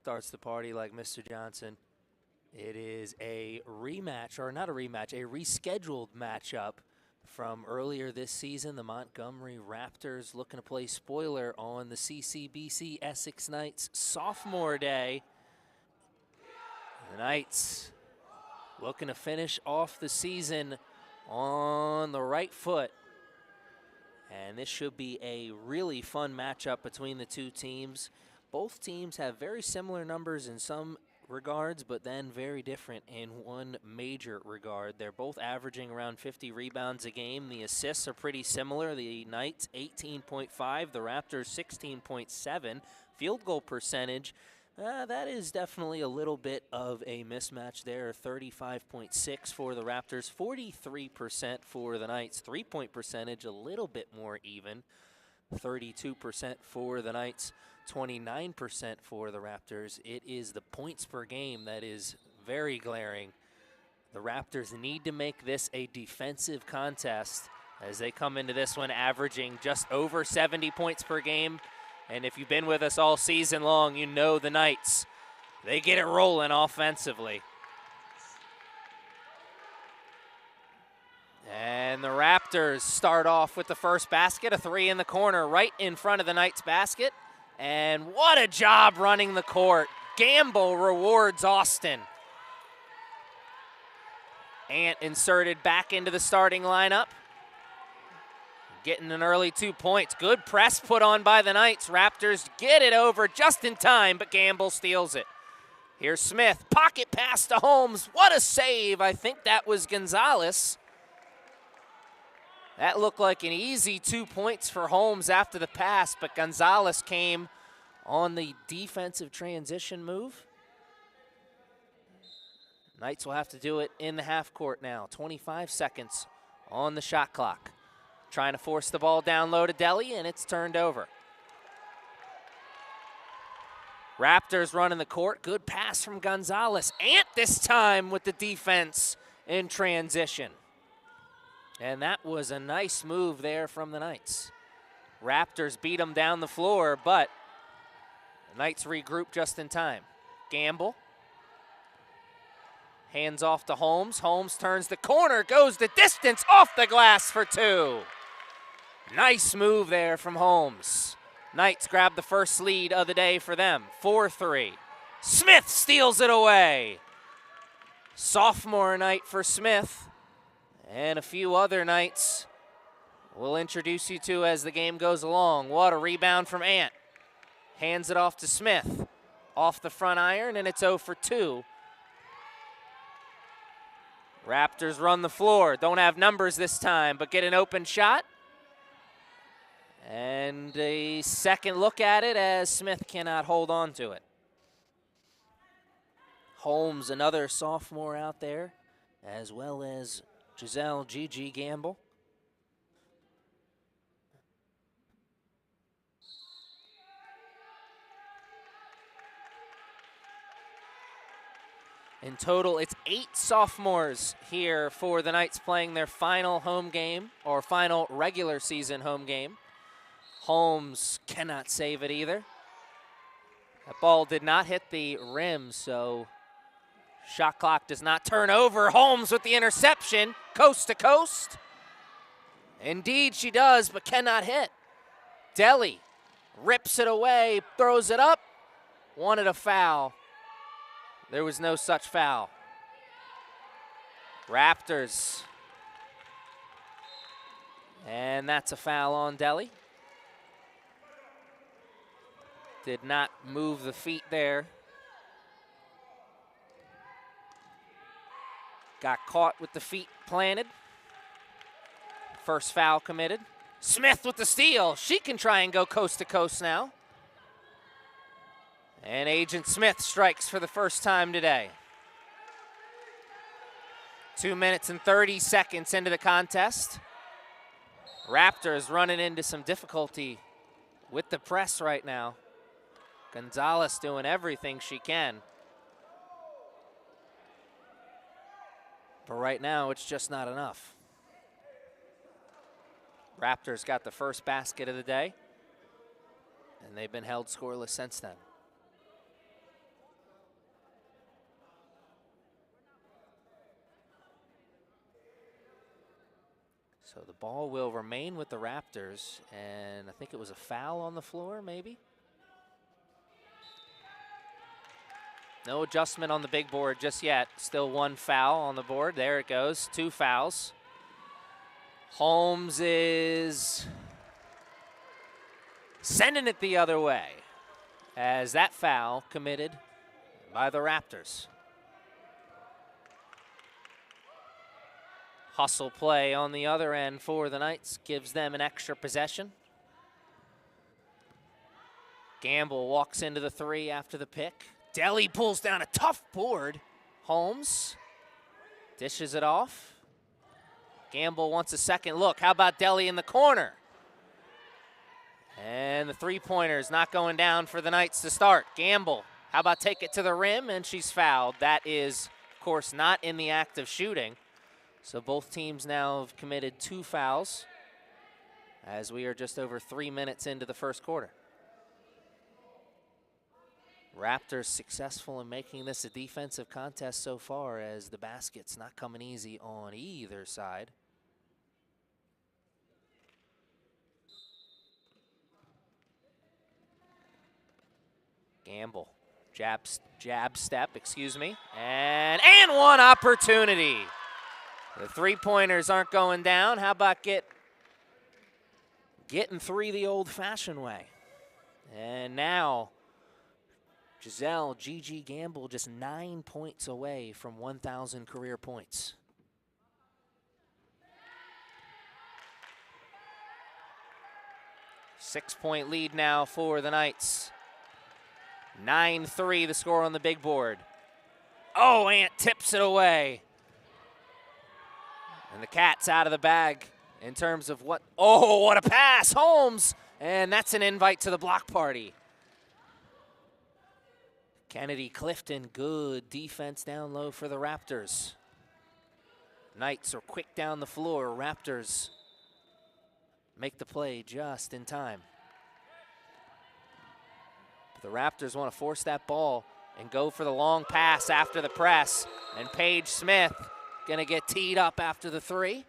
Starts the party like Mr. Johnson. It is a rematch, or not a rematch, a rescheduled matchup from earlier this season. The Montgomery Raptors looking to play spoiler on the CCBC Essex Knights sophomore day. The Knights looking to finish off the season on the right foot. And this should be a really fun matchup between the two teams. Both teams have very similar numbers in some regards, but then very different in one major regard. They're both averaging around 50 rebounds a game. The assists are pretty similar. The Knights 18.5, the Raptors 16.7. Field goal percentage, that is definitely a little bit of a mismatch there. 35.6 for the Raptors, 43% for the Knights. Three-point percentage a little bit more even. 32% for the Knights, 29% for the Raptors. It is the points per game that is very glaring. The Raptors need to make this a defensive contest as they come into this one averaging just over 70 points per game. And if you've been with us all season long, you know the Knights, they get it rolling offensively. And the Raptors start off with the first basket, a three in the corner right in front of the Knights basket. And what a job running the court. Gamble rewards Austin. Ant inserted back into the starting lineup. Getting an early 2 points. Good press put on by the Knights. Raptors get it over just in time, but Gamble steals it. Here's Smith. Pocket pass to Holmes. What a save. I think that was Gonzalez. That looked like an easy 2 points for Holmes after the pass, but Gonzalez came on the defensive transition move. Knights will have to do it in the half court now. 25 seconds on the shot clock. Trying to force the ball down low to Delhi, and it's turned over. Raptors running the court. Good pass from Gonzalez. Ant this time with the defense in transition. And that was a nice move there from the Knights. Raptors beat them down the floor, but the Knights regroup just in time. Gamble. Hands off to Holmes. Holmes turns the corner, goes the distance, off the glass for two. Nice move there from Holmes. Knights grab the first lead of the day for them, 4-3. Smith steals it away. Sophomore night for Smith. And a few other Knights we'll introduce you to as the game goes along. What a rebound from Ant. Hands it off to Smith. Off the front iron, and it's 0 for 2. Raptors run the floor. Don't have numbers this time, but get an open shot. And a second look at it as Smith cannot hold on to it. Holmes, another sophomore out there, as well as Giselle Gigi Gamble. In total, it's 8 sophomores here for the Knights playing their final home game, or final regular season home game. Holmes cannot save it either. That ball did not hit the rim, so shot clock does not turn over. Holmes with the interception, coast to coast. Indeed she does, but cannot hit. Delhi rips it away, throws it up, wanted a foul. There was no such foul. Raptors. And that's a foul on Delhi. Did not move the feet there. Got caught with the feet planted. First foul committed. Smith with the steal. She can try and go coast to coast now. And Agent Smith strikes for the first time today. 2 minutes and 30 seconds into the contest. Raptors running into some difficulty with the press right now. Gonzalez doing everything she can. But right now, it's just not enough. Raptors got the first basket of the day, and they've been held scoreless since then. So the ball will remain with the Raptors, and I think it was a foul on the floor, maybe? No adjustment on the big board just yet. Still one foul on the board. There it goes, 2 fouls. Holmes is sending it the other way as that foul committed by the Raptors. Hustle play on the other end for the Knights gives them an extra possession. Gamble walks into the 3 after the pick. Delhi pulls down a tough board. Holmes dishes it off. Gamble wants a second look. How about Delhi in the corner? And the 3-pointer is not going down for the Knights to start. Gamble, how about take it to the rim? And she's fouled. That is, of course, not in the act of shooting. So both teams now have committed 2 fouls as we are just over 3 minutes into the first quarter. Raptors successful in making this a defensive contest so far, as the basket's not coming easy on either side. Gamble, jab step, excuse me, and one opportunity. The 3-pointers aren't going down. How about getting 3 the old-fashioned way? And now Giselle Gigi Gamble just 9 points away from 1,000 career points. Six-point lead now for the Knights. 9-3 the score on the big board. Oh, Ant tips it away. And the cat's out of the bag in terms of what a pass, Holmes. And that's an invite to the block party. Kennedy Clifton, good defense down low for the Raptors. Knights are quick down the floor. Raptors make the play just in time. But the Raptors want to force that ball and go for the long pass after the press. And Paige Smith gonna get teed up after the 3.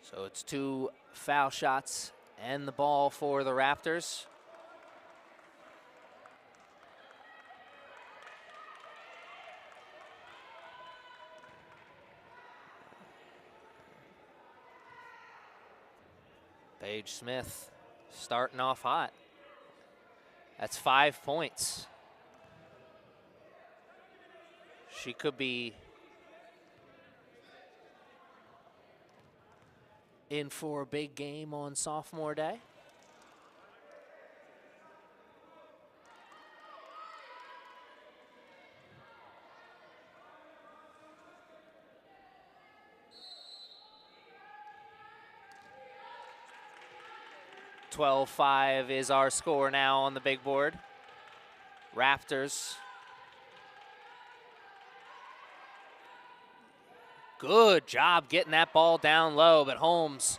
So it's 2 foul shots and the ball for the Raptors. Paige Smith starting off hot. That's 5 points. She could be in for a big game on sophomore day. (12-5) is our score now on the big board. Raptors. Good job getting that ball down low, but Holmes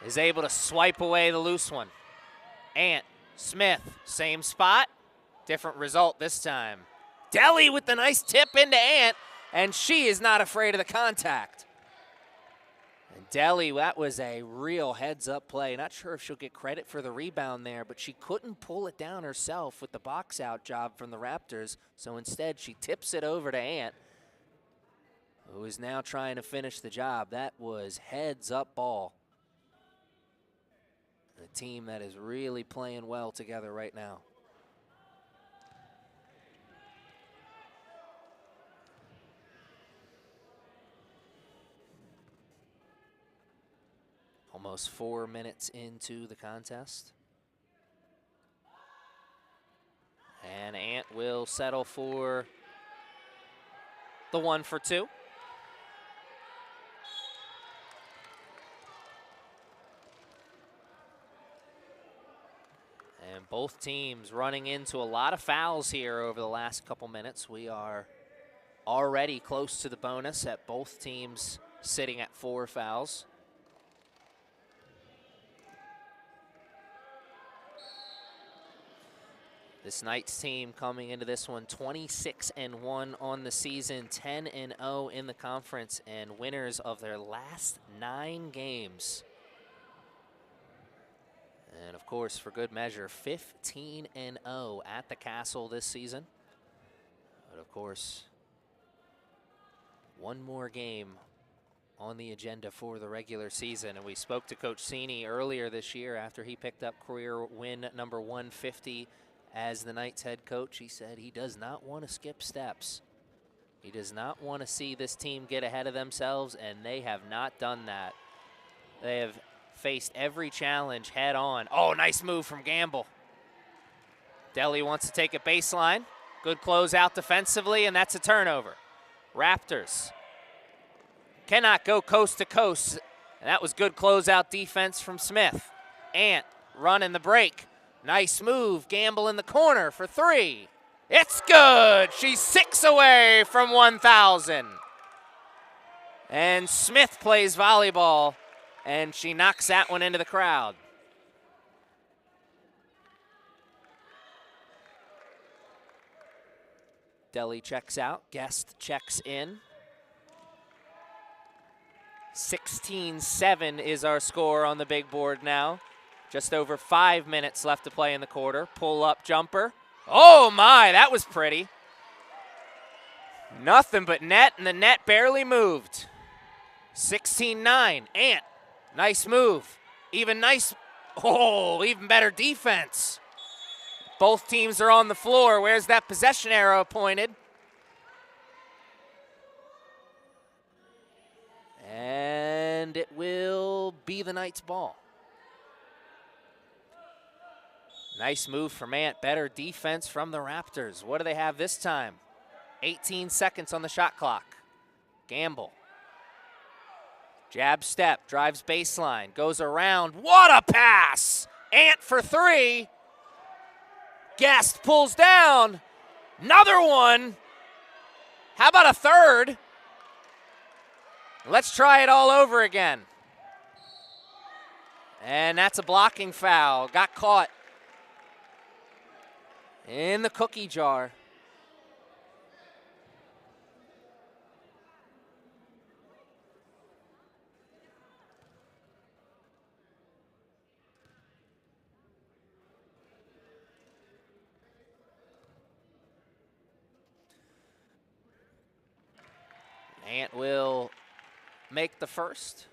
is able to swipe away the loose one. Ant, Smith, same spot, different result this time. Delhi with the nice tip into Ant, and she is not afraid of the contact. And Delhi, that was a real heads-up play. Not sure if she'll get credit for the rebound there, but she couldn't pull it down herself with the box-out job from the Raptors, so instead she tips it over to Ant, who is now trying to finish the job. That was heads-up ball. A team that is really playing well together right now. Almost 4 minutes into the contest. And Ant will settle for the 1 for 2. And both teams running into a lot of fouls here over the last couple minutes. We are already close to the bonus at both teams sitting at 4 fouls. This Knights team coming into this one 26-1 on the season, 10-0 in the conference, and winners of their last 9 games. And of course, for good measure, 15-0 at the Castle this season. But of course, one more game on the agenda for the regular season. And we spoke to Coach Cini earlier this year after he picked up career win number 150 as the Knights head coach. He said he does not want to skip steps. He does not want to see this team get ahead of themselves, and they have not done that. They have faced every challenge head on. Oh, nice move from Gamble. Deli wants to take a baseline. Good closeout defensively, and that's a turnover. Raptors cannot go coast to coast, and that was good closeout defense from Smith. Ant running the break. Nice move. Gamble in the corner for 3. It's good. She's 6 away from 1,000. And Smith plays volleyball, and she knocks that one into the crowd. Deli checks out. Guest checks in. 16-7 is our score on the big board now. Just over 5 minutes left to play in the quarter. Pull-up jumper. Oh, my, that was pretty. Nothing but net, and the net barely moved. 16-9. Ant, nice move. Even better defense. Both teams are on the floor. Where's that possession arrow pointed? And it will be the Knights' ball. Nice move from Ant. Better defense from the Raptors. What do they have this time? 18 seconds on the shot clock. Gamble. Jab step, drives baseline, goes around. What a pass! Ant for 3. Guest pulls down. Another one. How about a third? Let's try it all over again. And that's a blocking foul. Got caught in the cookie jar. Ant will make the first.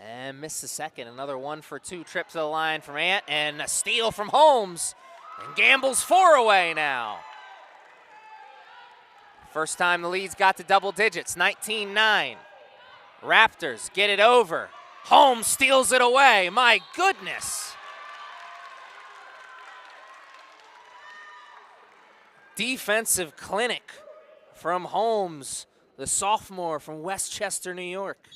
And missed the second. Another 1-for-2 trip to the line from Ant, and a steal from Holmes. And Gamble's 4 away now. First time the lead's got to double digits, 19-9. Raptors get it over. Holmes steals it away. My goodness. Defensive clinic from Holmes, the sophomore from Westchester, New York.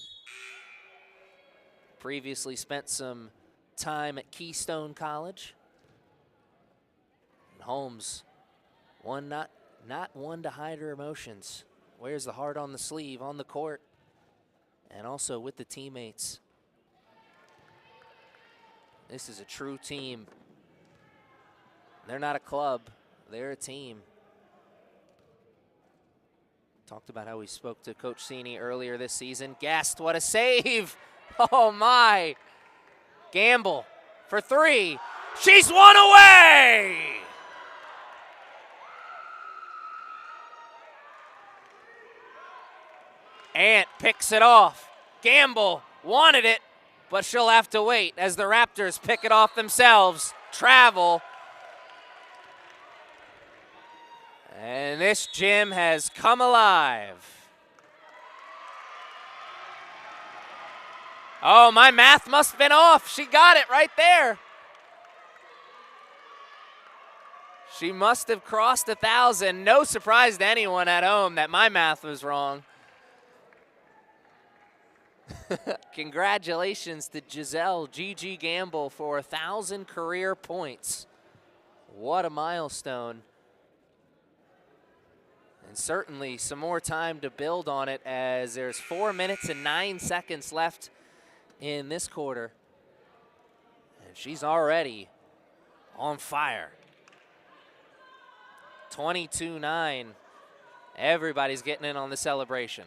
Previously spent some time at Keystone College. And Holmes, not one to hide her emotions. Wears the heart on the sleeve, on the court, and also with the teammates. This is a true team. They're not a club, they're a team. Talked about how we spoke to Coach Cini earlier this season. Guest, what a save! Oh my! Gamble for 3. She's 1 away! Ant picks it off. Gamble wanted it, but she'll have to wait as the Raptors pick it off themselves. Travel. And this gym has come alive. Oh, my math must have been off. She got it right there. She must have crossed 1,000. No surprise to anyone at home that my math was wrong. Congratulations to Giselle Gigi Gamble for 1,000 career points. What a milestone. And certainly some more time to build on it, as there's 4 minutes and 9 seconds left in this quarter. And she's already on fire. 22-9. Everybody's getting in on the celebration.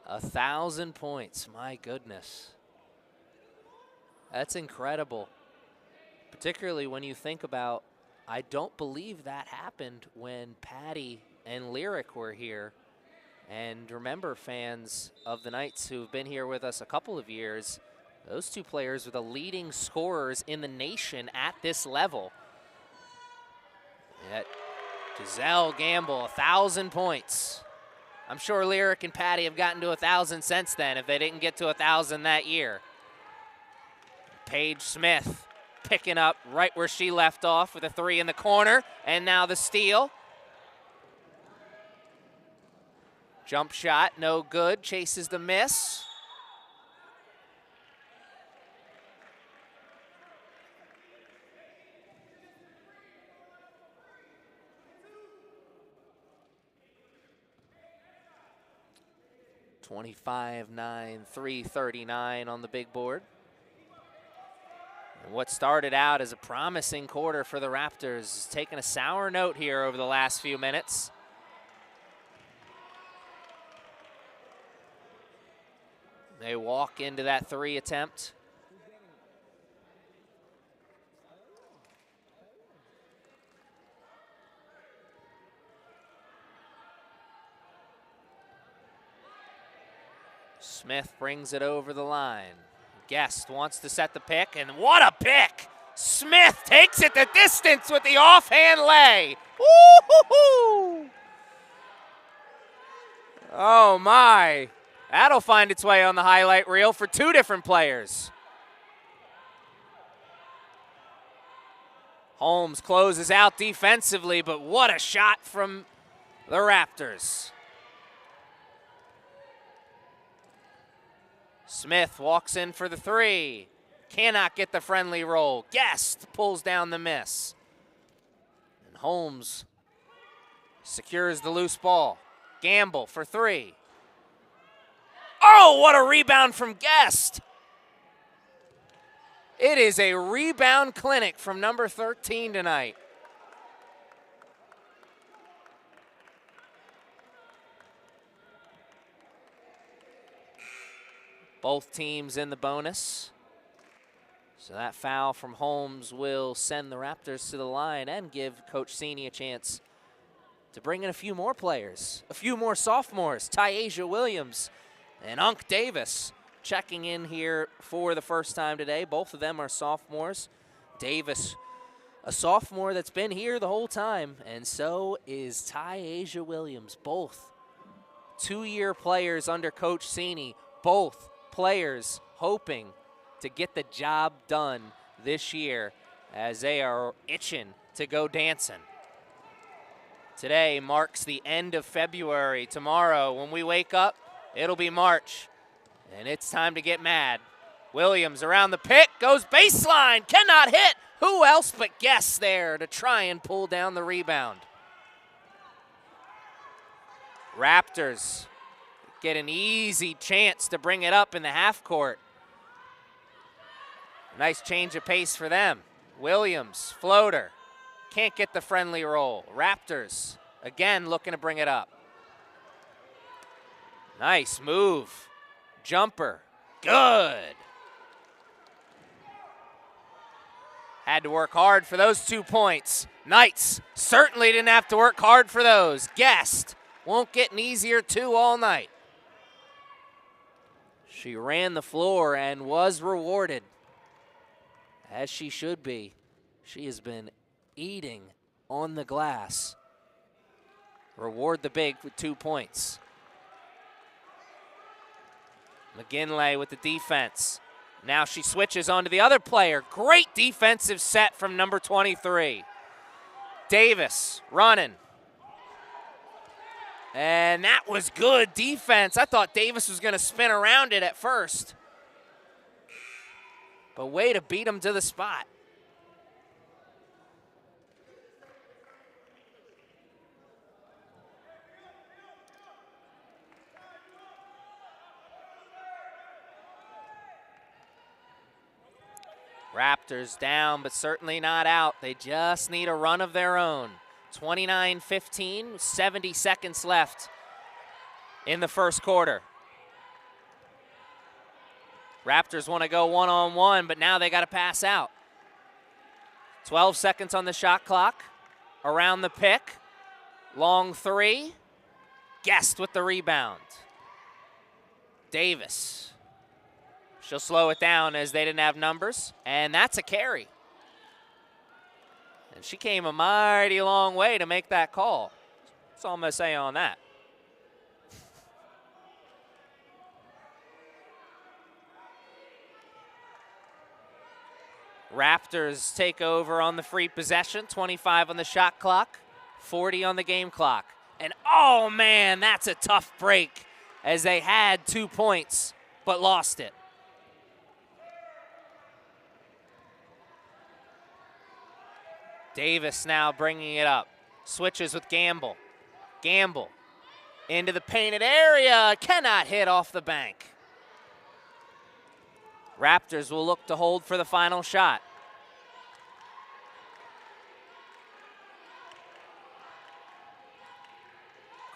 A 1,000 points, my goodness. That's incredible. Particularly when you think about, I don't believe that happened when Patty and Lyric were here. And remember, fans of the Knights who've been here with us a couple of years, those two players are the leading scorers in the nation at this level. Yet Giselle Gamble, 1,000 points. I'm sure Lyric and Patty have gotten to 1,000 since then if they didn't get to 1,000 that year. Paige Smith picking up right where she left off with a 3 in the corner, and now the steal. Jump shot, no good, chases the miss. (25-9, 3:39 on the big board. And what started out as a promising quarter for the Raptors is taking a sour note here over the last few minutes. They walk into that 3 attempt. Smith brings it over the line. Guest wants to set the pick, and what a pick! Smith takes it the distance with the offhand lay. Woo-hoo-hoo! Oh my. That'll find its way on the highlight reel for 2 different players. Holmes closes out defensively, but what a shot from the Raptors. Smith walks in for the 3. Cannot get the friendly roll. Guest pulls down the miss. And Holmes secures the loose ball. Gamble for 3. Oh, what a rebound from Guest. It is a rebound clinic from number 13 tonight. Both teams in the bonus. So that foul from Holmes will send the Raptors to the line and give Coach Sini a chance to bring in a few more players, a few more sophomores. Tyasia Williams and Unk Davis checking in here for the first time today. Both of them are sophomores. Davis, a sophomore that's been here the whole time, and so is Tyasia Williams. Both 2-year players under Coach Sini. Both players hoping to get the job done this year as they are itching to go dancing. Today marks the end of February. Tomorrow, when we wake up, it'll be March, and it's time to get mad. Williams around the pick, goes baseline, cannot hit. Who else but Guest there to try and pull down the rebound? Raptors get an easy chance to bring it up in the half court. Nice change of pace for them. Williams, floater, can't get the friendly roll. Raptors, again, looking to bring it up. Nice move. Jumper, good. Had to work hard for those 2 points. Knights certainly didn't have to work hard for those. Guest won't get an easier 2 all night. She ran the floor and was rewarded, as she should be. She has been eating on the glass. Reward the big with 2 points. McGinley with the defense. Now she switches on to the other player. Great defensive set from number 23. Davis running. And that was good defense. I thought Davis was going to spin around it at first. But way to beat him to the spot. Raptors down, but certainly not out. They just need a run of their own. 29-15, 70 seconds left in the first quarter. Raptors want to go one-on-one, but now they got to pass out. 12 seconds on the shot clock. Around the pick. Long three. Guest with the rebound. Davis. She'll slow it down as they didn't have numbers, and that's a carry. And she came a mighty long way to make that call. That's all I'm going to say on that. Raptors take over on the free possession, 25 on the shot clock, 40 on the game clock. And oh man, that's a tough break as they had 2 points but lost it. Davis now bringing it up. Switches with Gamble. Gamble into the painted area. Cannot hit off the bank. Raptors will look to hold for the final shot.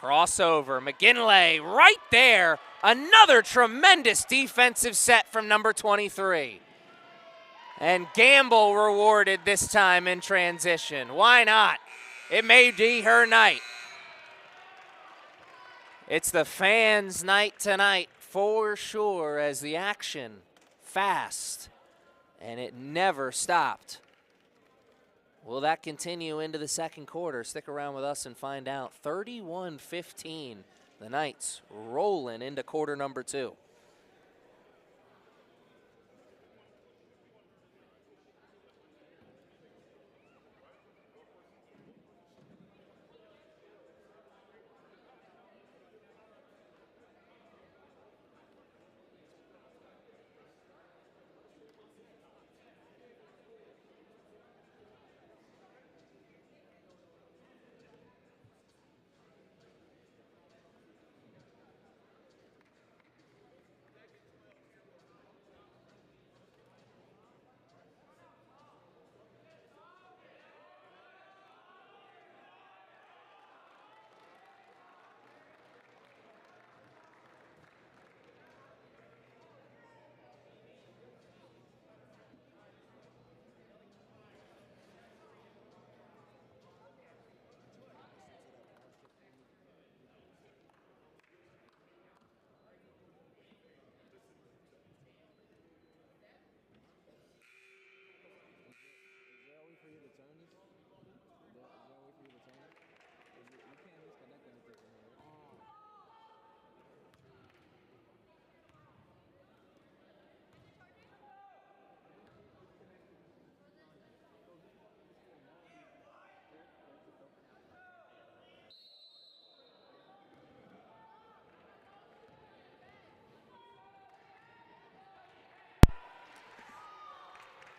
Crossover. McGinley right there. Another tremendous defensive set from number 23. And Gamble rewarded this time in transition. Why not? It may be her night. It's the fans' night tonight for sure, as the action fast and it never stopped. Will that continue into the second quarter? Stick around with us and find out. 31-15, the Knights rolling into quarter number 2.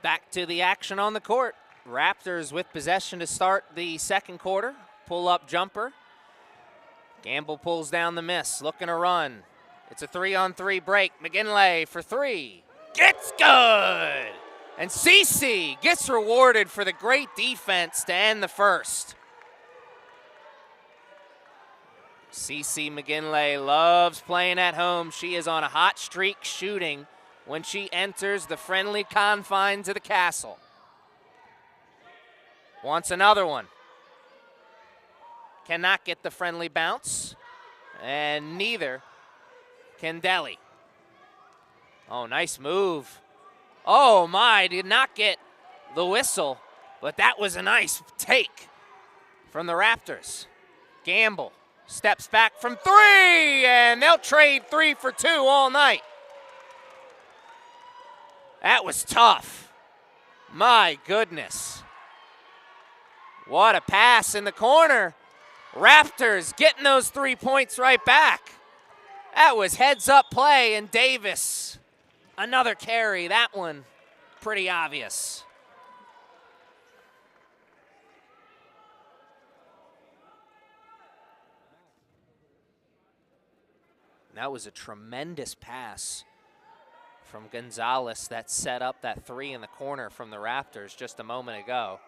Back to the action on the court. Raptors with possession to start the second quarter. Pull-up jumper. Gamble pulls down the miss, looking to run. It's a 3-on-3 break. McGinley for 3. Gets good! And CC gets rewarded for the great defense to end the first. CC McGinley loves playing at home. She is on a hot streak shooting when she enters the friendly confines of the castle. Wants another one. Cannot get the friendly bounce, and neither can Deli. Oh, nice move. Oh my, did not get the whistle, but that was a nice take from the Raptors. Gamble steps back from 3, and they'll trade 3 for 2 all night. That was tough. My goodness. What a pass in the corner. Raptors getting those 3 points right back. That was heads-up play, and Davis, another carry. That one pretty obvious. That was a tremendous pass from Gonzalez that set up that three in the corner from the Raptors just a moment ago.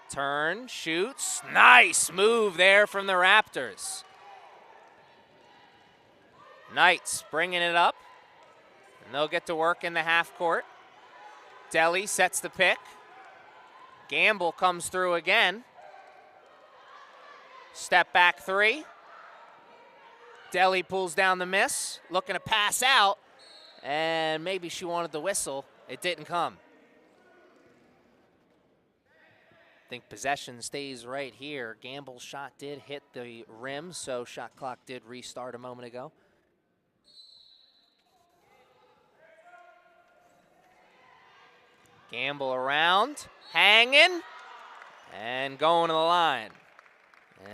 Turn, shoots, nice move there from the Raptors. Knights bringing it up, and they'll get to work in the half court. Delhi sets the pick. Gamble comes through again. Step back three. Delhi pulls down the miss, looking to pass out, and maybe she wanted the whistle. It didn't come. I think possession stays right here. Gamble's shot did hit the rim, so shot clock did restart a moment ago. Gamble around, hanging, and going to the line.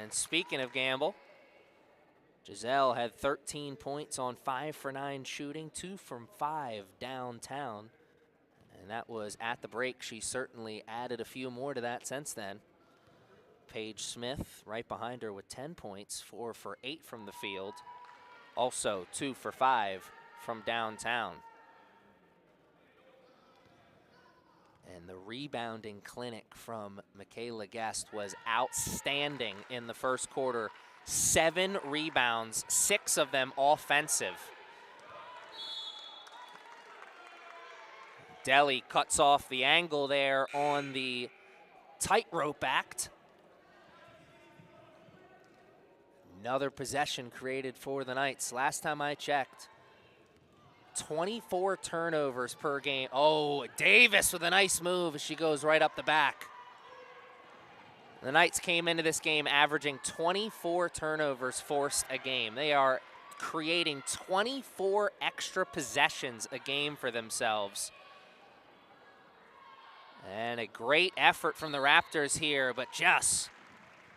And speaking of Gamble, Giselle had 13 points on 5 for 9 shooting, 2 from 5 downtown. And that was at the break. She certainly added a few more to that since then. Paige Smith right behind her with 10 points, 4 for 8 from the field. Also 2 for 5 from downtown. And the rebounding clinic from Michaela Guest was outstanding in the first quarter. 7 rebounds, 6 of them offensive. Delhi cuts off the angle there on the tightrope act. Another possession created for the Knights. Last time I checked, 24 turnovers per game. Oh, Davis with a nice move as she goes right up the back. The Knights came into this game averaging 24 turnovers forced a game. They are creating 24 extra possessions a game for themselves. And a great effort from the Raptors here, but just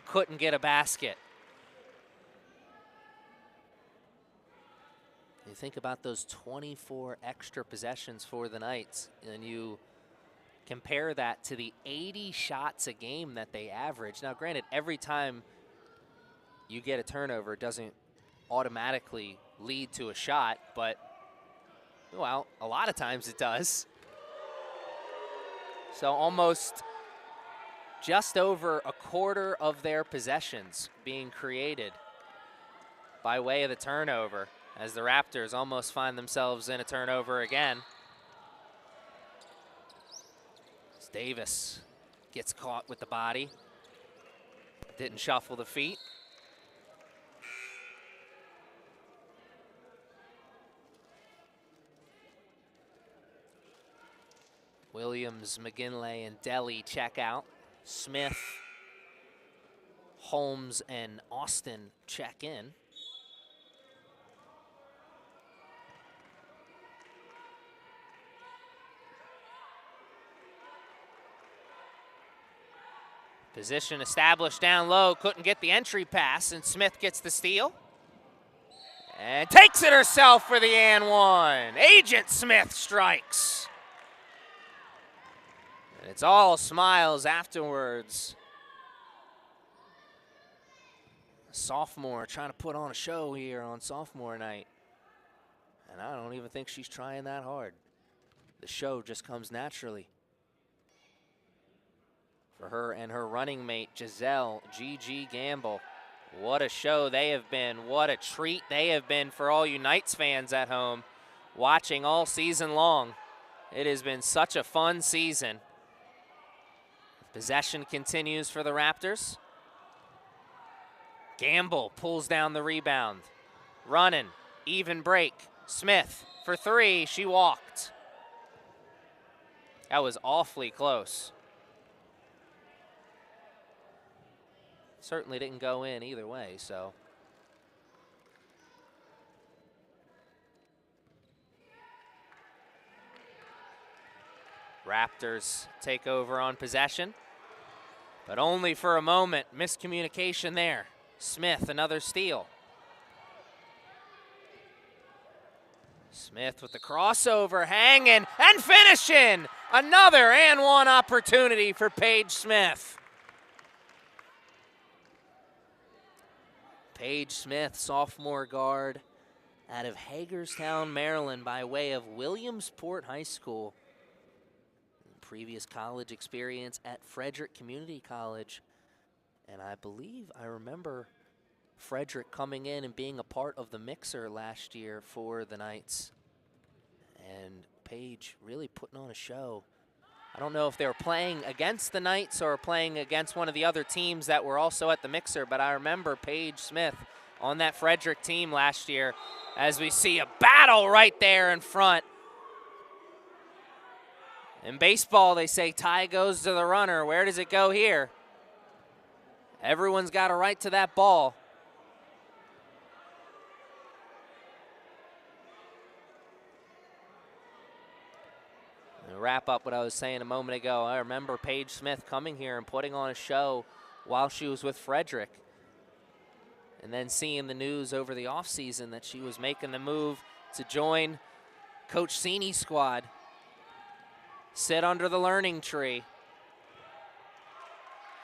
couldn't get a basket. You think about those 24 extra possessions for the Knights, and you compare that to the 80 shots a game that they average. Now, granted, every time you get a turnover, it doesn't automatically lead to a shot, but, well, a lot of times it does. So almost just over a quarter of their possessions being created by way of the turnover, as the Raptors almost find themselves in a turnover again. As Davis gets caught with the body. Didn't shuffle the feet. Williams, McGinley, and Delhi check out. Smith, Holmes, and Austin check in. Position established down low, couldn't get the entry pass, and Smith gets the steal. And takes it herself for the and one. Agent Smith strikes. And it's all smiles afterwards. A sophomore trying to put on a show here on sophomore night. And I don't even think she's trying that hard. The show just comes naturally. For her and her running mate, Giselle Gigi Gamble. What a show they have been. What a treat they have been for all you Knights fans at home watching all season long. It has been such a fun season. Possession continues for the Raptors. Gamble pulls down the rebound. Running, even break. Smith for three, she walked. That was awfully close. Certainly didn't go in either way, so. Raptors take over on possession. but only for a moment. Miscommunication there. Smith, another steal. Smith with the crossover, hanging and finishing. Another and one opportunity for Paige Smith. Paige Smith, sophomore guard out of Hagerstown, Maryland, by way of Williamsport High School. Previous college experience at Frederick Community College. And I believe I remember Frederick coming in and being a part of the mixer last year for the Knights. And Paige really putting on a show. I don't know if they were playing against the Knights or playing against one of the other teams that were also at the mixer, but I remember Paige Smith on that Frederick team last year, as we see a battle right there in front. In baseball, they say tie goes to the runner. Where does it go here? Everyone's got a right to that ball. To wrap up what I was saying a moment ago, I remember Paige Smith coming here and putting on a show while she was with Frederick. And then seeing the news over the offseason that she was making the move to join Coach Sini's squad. Sit under the learning tree.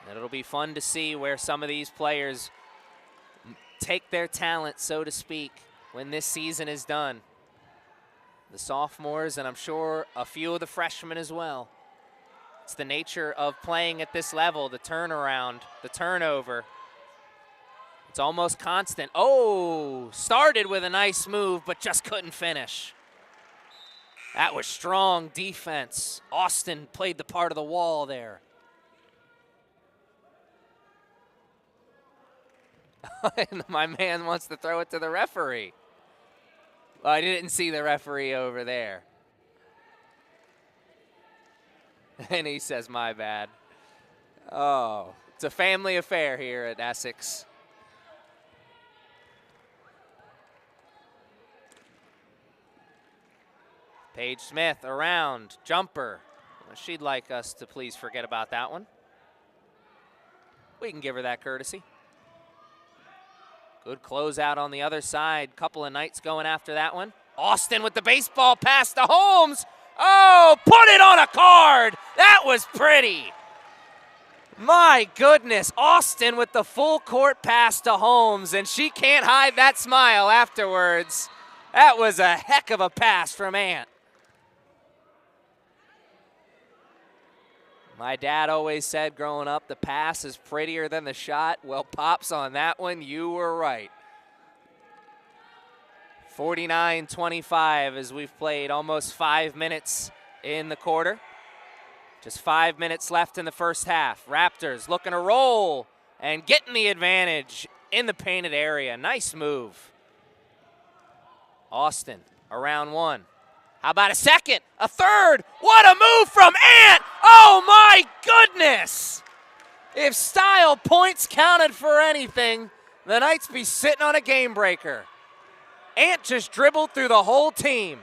And it'll be fun to see where some of these players take their talent, so to speak, when this season is done. The sophomores, and I'm sure a few of the freshmen as well. It's the nature of playing at this level, the turnaround, the turnover. It's almost constant. Oh, started with a nice move, but just couldn't finish. That was strong defense. Austin played the part of the wall there. And my man wants to throw it to the referee. Well, I didn't see the referee over there. And he says, my bad. Oh, it's a family affair here at Essex. Paige Smith around, jumper. She'd like us to please forget about that one. We can give her that courtesy. Good closeout on the other side. Couple of Knights going after that one. Austin with the baseball pass to Holmes. Oh, put it on a card. That was pretty. My goodness, Austin with the full court pass to Holmes, and she can't hide that smile afterwards. That was a heck of a pass from Ant. My dad always said growing up, the pass is prettier than the shot. Well, Pops, on that one, you were right. 49-25 as we've played almost 5 minutes in the quarter. Just 5 minutes left in the first half. Raptors looking to roll and getting the advantage in the painted area. Nice move. Austin around one. How about a second, a third? What a move from Ant! Oh my goodness! If style points counted for anything, the Knights be sitting on a game breaker. Ant just dribbled through the whole team.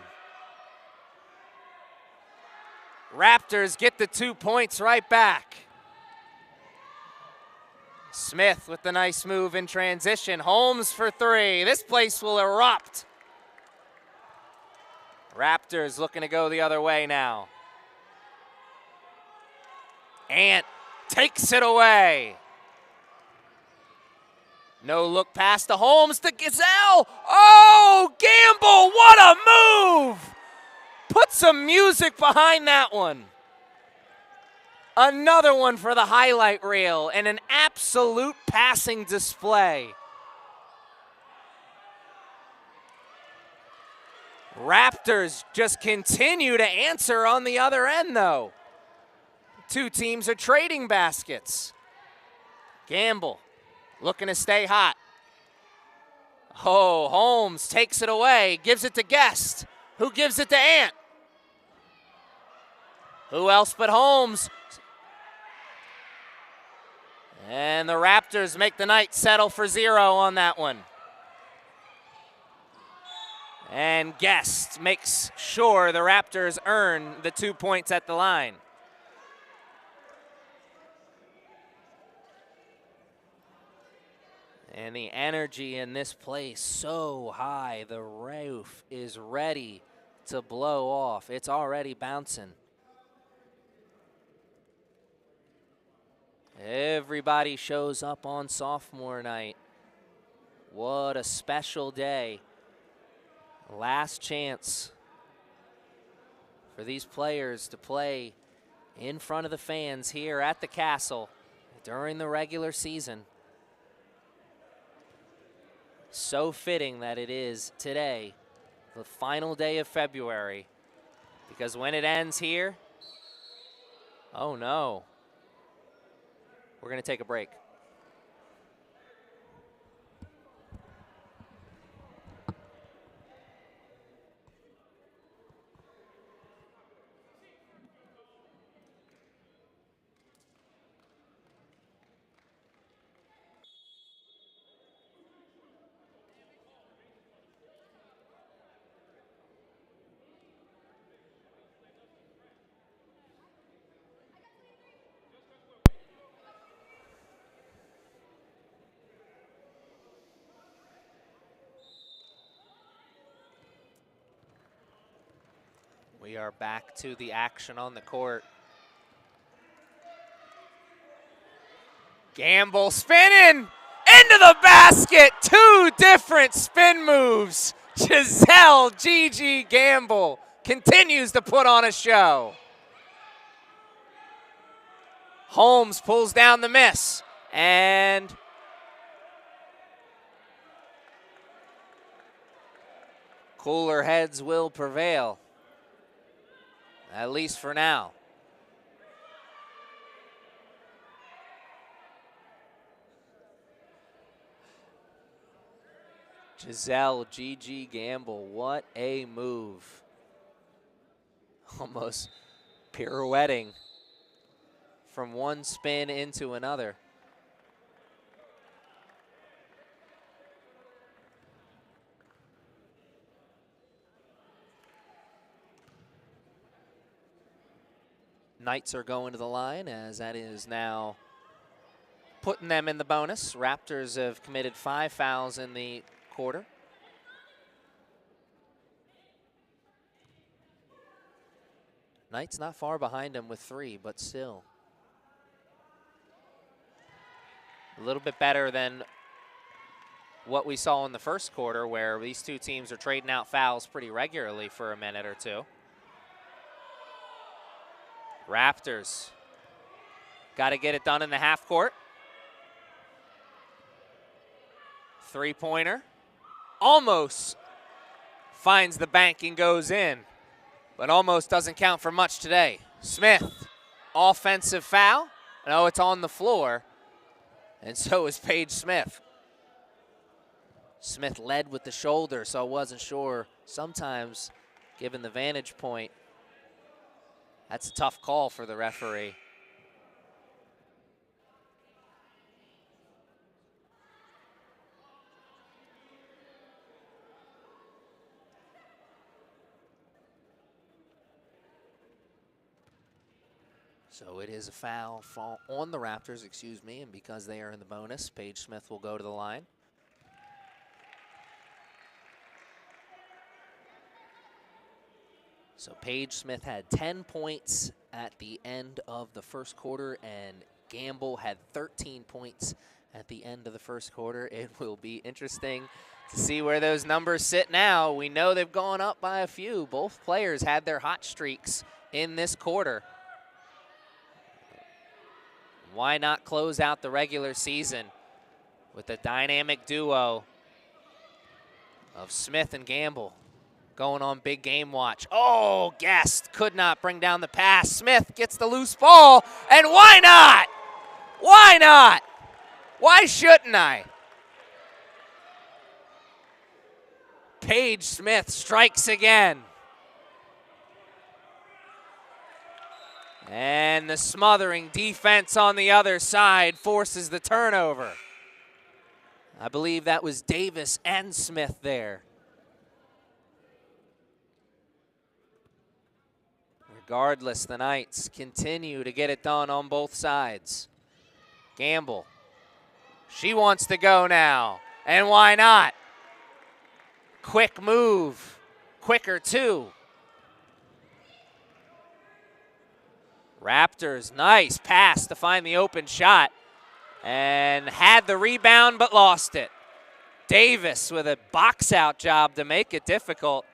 Raptors get the 2 points right back. Smith with the nice move in transition. Holmes for three. This place will erupt. Raptors looking to go the other way now. Ant takes it away. No look pass to Holmes to Gazelle. Oh, Gamble, what a move! Put some music behind that one. Another one for the highlight reel and an absolute passing display. Raptors just continue to answer on the other end, though. Two teams are trading baskets. Gamble looking to stay hot. Oh, Holmes takes it away, gives it to Guest, who gives it to Ant. Who else but Holmes? And the Raptors make the Knights settle for 0 on that one. And Guest makes sure the Raptors earn the 2 points at the line. And the energy in this place so high, the roof is ready to blow off. It's already bouncing. Everybody shows up on sophomore night. What a special day. Last chance for these players to play in front of the fans here at the Castle during the regular season. So fitting that it is today, the final day of February, because when it ends here, oh no, we're going to take a break. We are back to the action on the court. Gamble spinning into the basket. 2 different spin moves. Giselle Gigi Gamble continues to put on a show. Holmes pulls down the miss, and cooler heads will prevail, at least for now. Giselle Gigi Gamble, what a move. Almost pirouetting from one spin into another. Knights are going to the line, as that is now putting them in the bonus. Raptors have committed 5 fouls in the quarter. Knights not far behind them with 3, but still a little bit better than what we saw in the first quarter, where these two teams are trading out fouls pretty regularly for a minute or two. Raptors got to get it done in the half court. 3-pointer almost finds the bank and goes in, but almost doesn't count for much today. Smith, offensive foul. No, it's on the floor, and so is Paige Smith. Smith led with the shoulder, so I wasn't sure. Sometimes, given the vantage point, that's a tough call for the referee. So it is a foul on the Raptors, excuse me, and because they are in the bonus, Paige Smith will go to the line. So Paige Smith had 10 points at the end of the first quarter, and Gamble had 13 points at the end of the first quarter. It will be interesting to see where those numbers sit now. We know they've gone up by a few. Both players had their hot streaks in this quarter. Why not close out the regular season with the dynamic duo of Smith and Gamble going on big game watch? Oh, Guest could not bring down the pass. Smith gets the loose ball, and why not? Why not? Why shouldn't I? Paige Smith strikes again. And the smothering defense on the other side forces the turnover. I believe that was Davis and Smith there. Regardless, the Knights continue to get it done on both sides. Gamble She wants to go now, and why not? Quick move, quicker too. Raptors, nice pass to find the open shot, and had the rebound but lost it. Davis with a box-out job to make it difficult.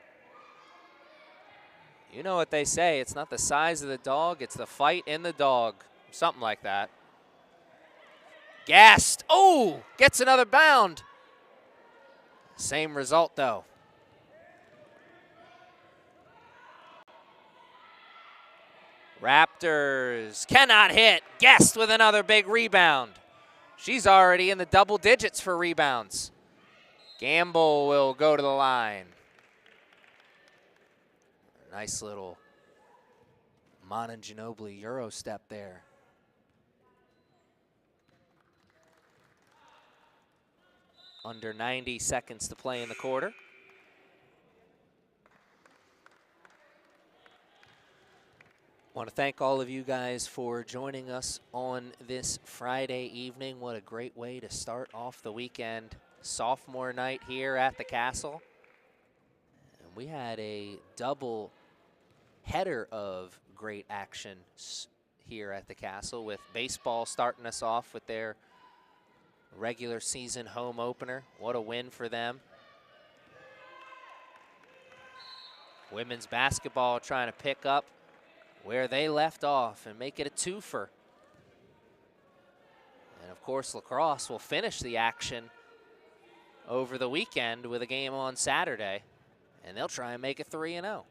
You know what they say, it's not the size of the dog, it's the fight in the dog. Something like that. Guest, oh, gets another bound. Same result though. Raptors cannot hit. Guest with another big rebound. She's already in the double digits for rebounds. Gamble will go to the line. Nice little Monin Ginobili Euro step there. Under 90 seconds to play in the quarter. I want to thank all of you guys for joining us on this Friday evening. What a great way to start off the weekend. Sophomore night here at the Castle. And we had a double header of great action here at the Castle, with baseball starting us off with their regular season home opener. What a win for them. Women's basketball trying to pick up where they left off and make it a twofer. And of course, lacrosse will finish the action over the weekend with a game on Saturday, and they'll try and make it 3-0.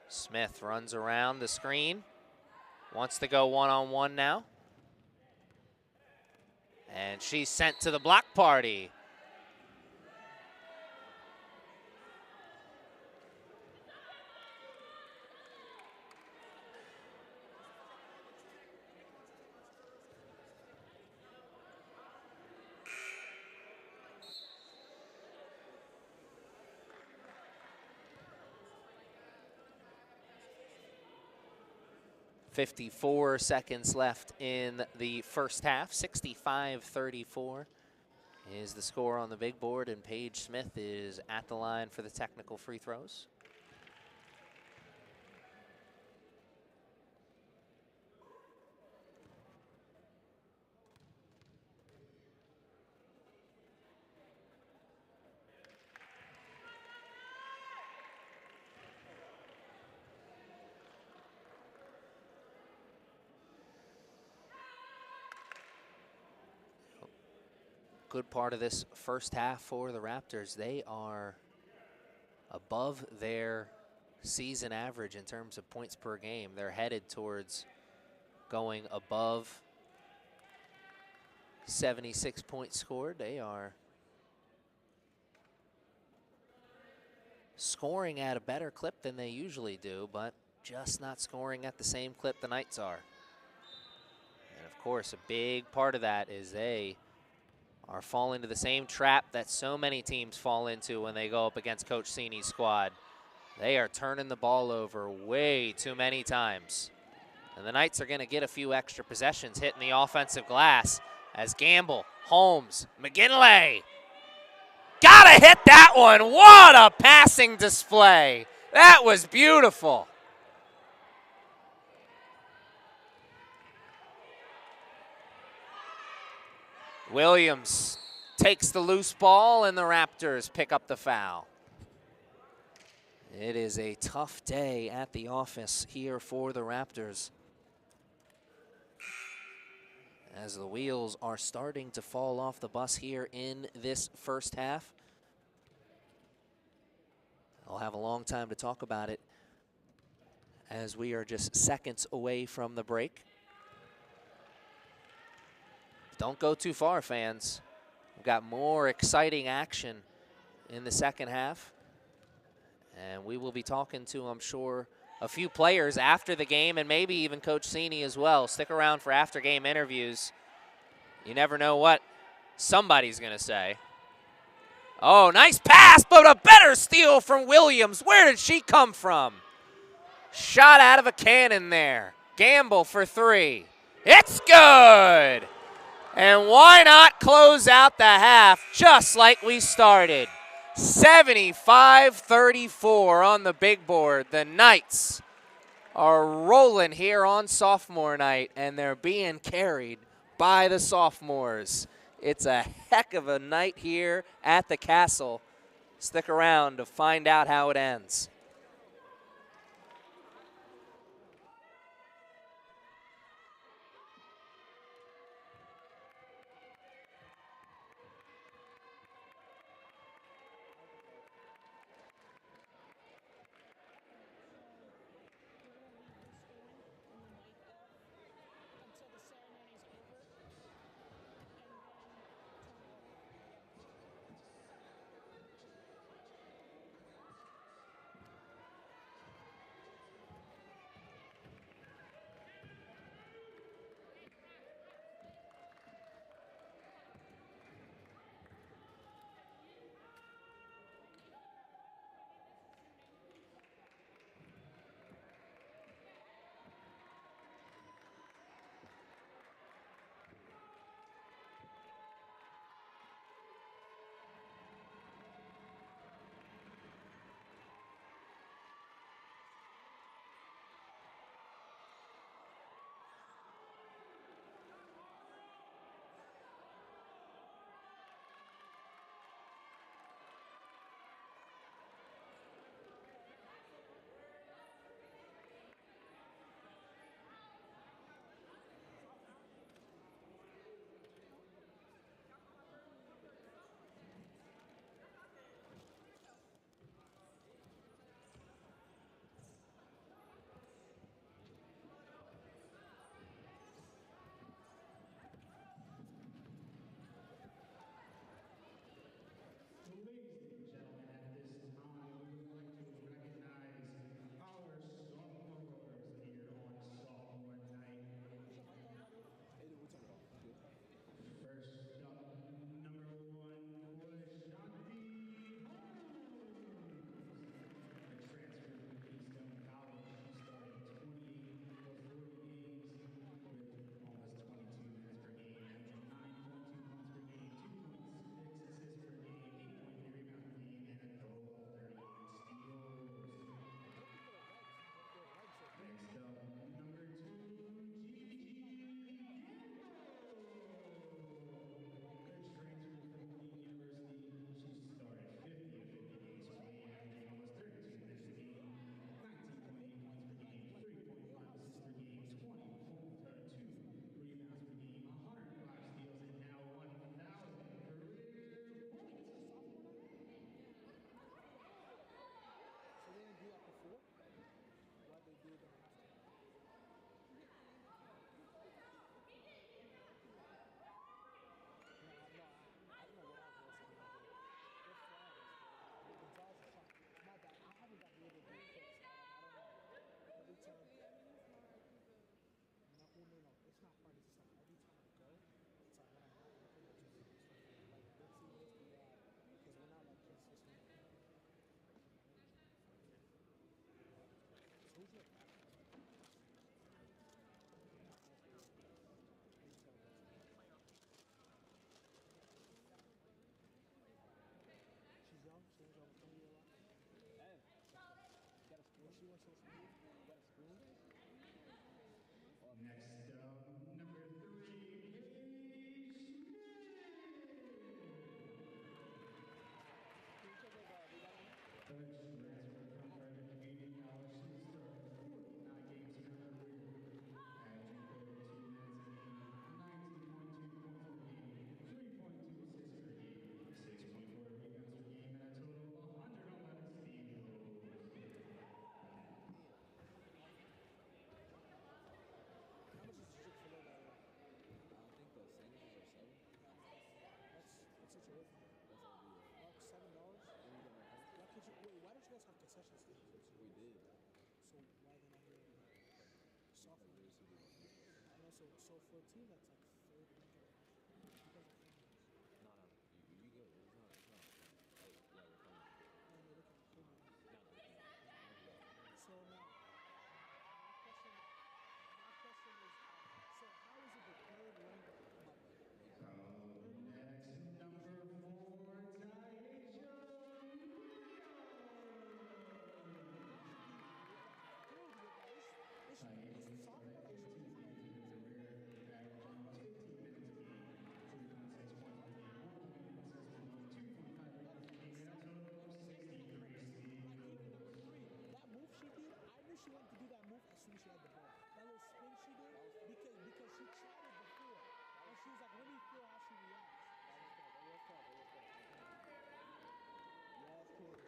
Smith runs around the screen, wants to go one-on-one now. And she's sent to the block party. .54 seconds left in the first half. 65-34 is the score on the big board, and Paige Smith is at the line for the technical free throws. Good part of this first half for the Raptors. They are above their season average in terms of points per game. They're headed towards going above 76 points scored. They are scoring at a better clip than they usually do, but just not scoring at the same clip the Knights are. And of course, a big part of that is they are falling into the same trap that so many teams fall into when they go up against Coach Cini's squad. They are turning the ball over way too many times. And the Knights are going to get a few extra possessions hitting the offensive glass as Gamble, Holmes, McGinley. Gotta hit that one. What a passing display. That was beautiful. Williams takes the loose ball, and the Raptors pick up the foul. It is a tough day at the office here for the Raptors, as the wheels are starting to fall off the bus here in this first half. I'll have a long time to talk about it, as we are just seconds away from the break. Don't go too far, fans. We've got more exciting action in the second half. And we will be talking to, I'm sure, a few players after the game, and maybe even Coach Cini as well. Stick around for after-game interviews. You never know what somebody's going to say. Oh, nice pass, but a better steal from Williams. Where did she come from? Shot out of a cannon there. Gamble for three. It's good! And why not close out the half just like we started? 75-34 on the big board. The Knights are rolling here on sophomore night, and they're being carried by the sophomores. It's a heck of a night here at the Castle. Stick around to find out how it ends. She wanted to do that move as soon as she had the ball. That little spin she did, because she tried it before. And she was like, let me feel how she reacts. That was tough. Yes, kid.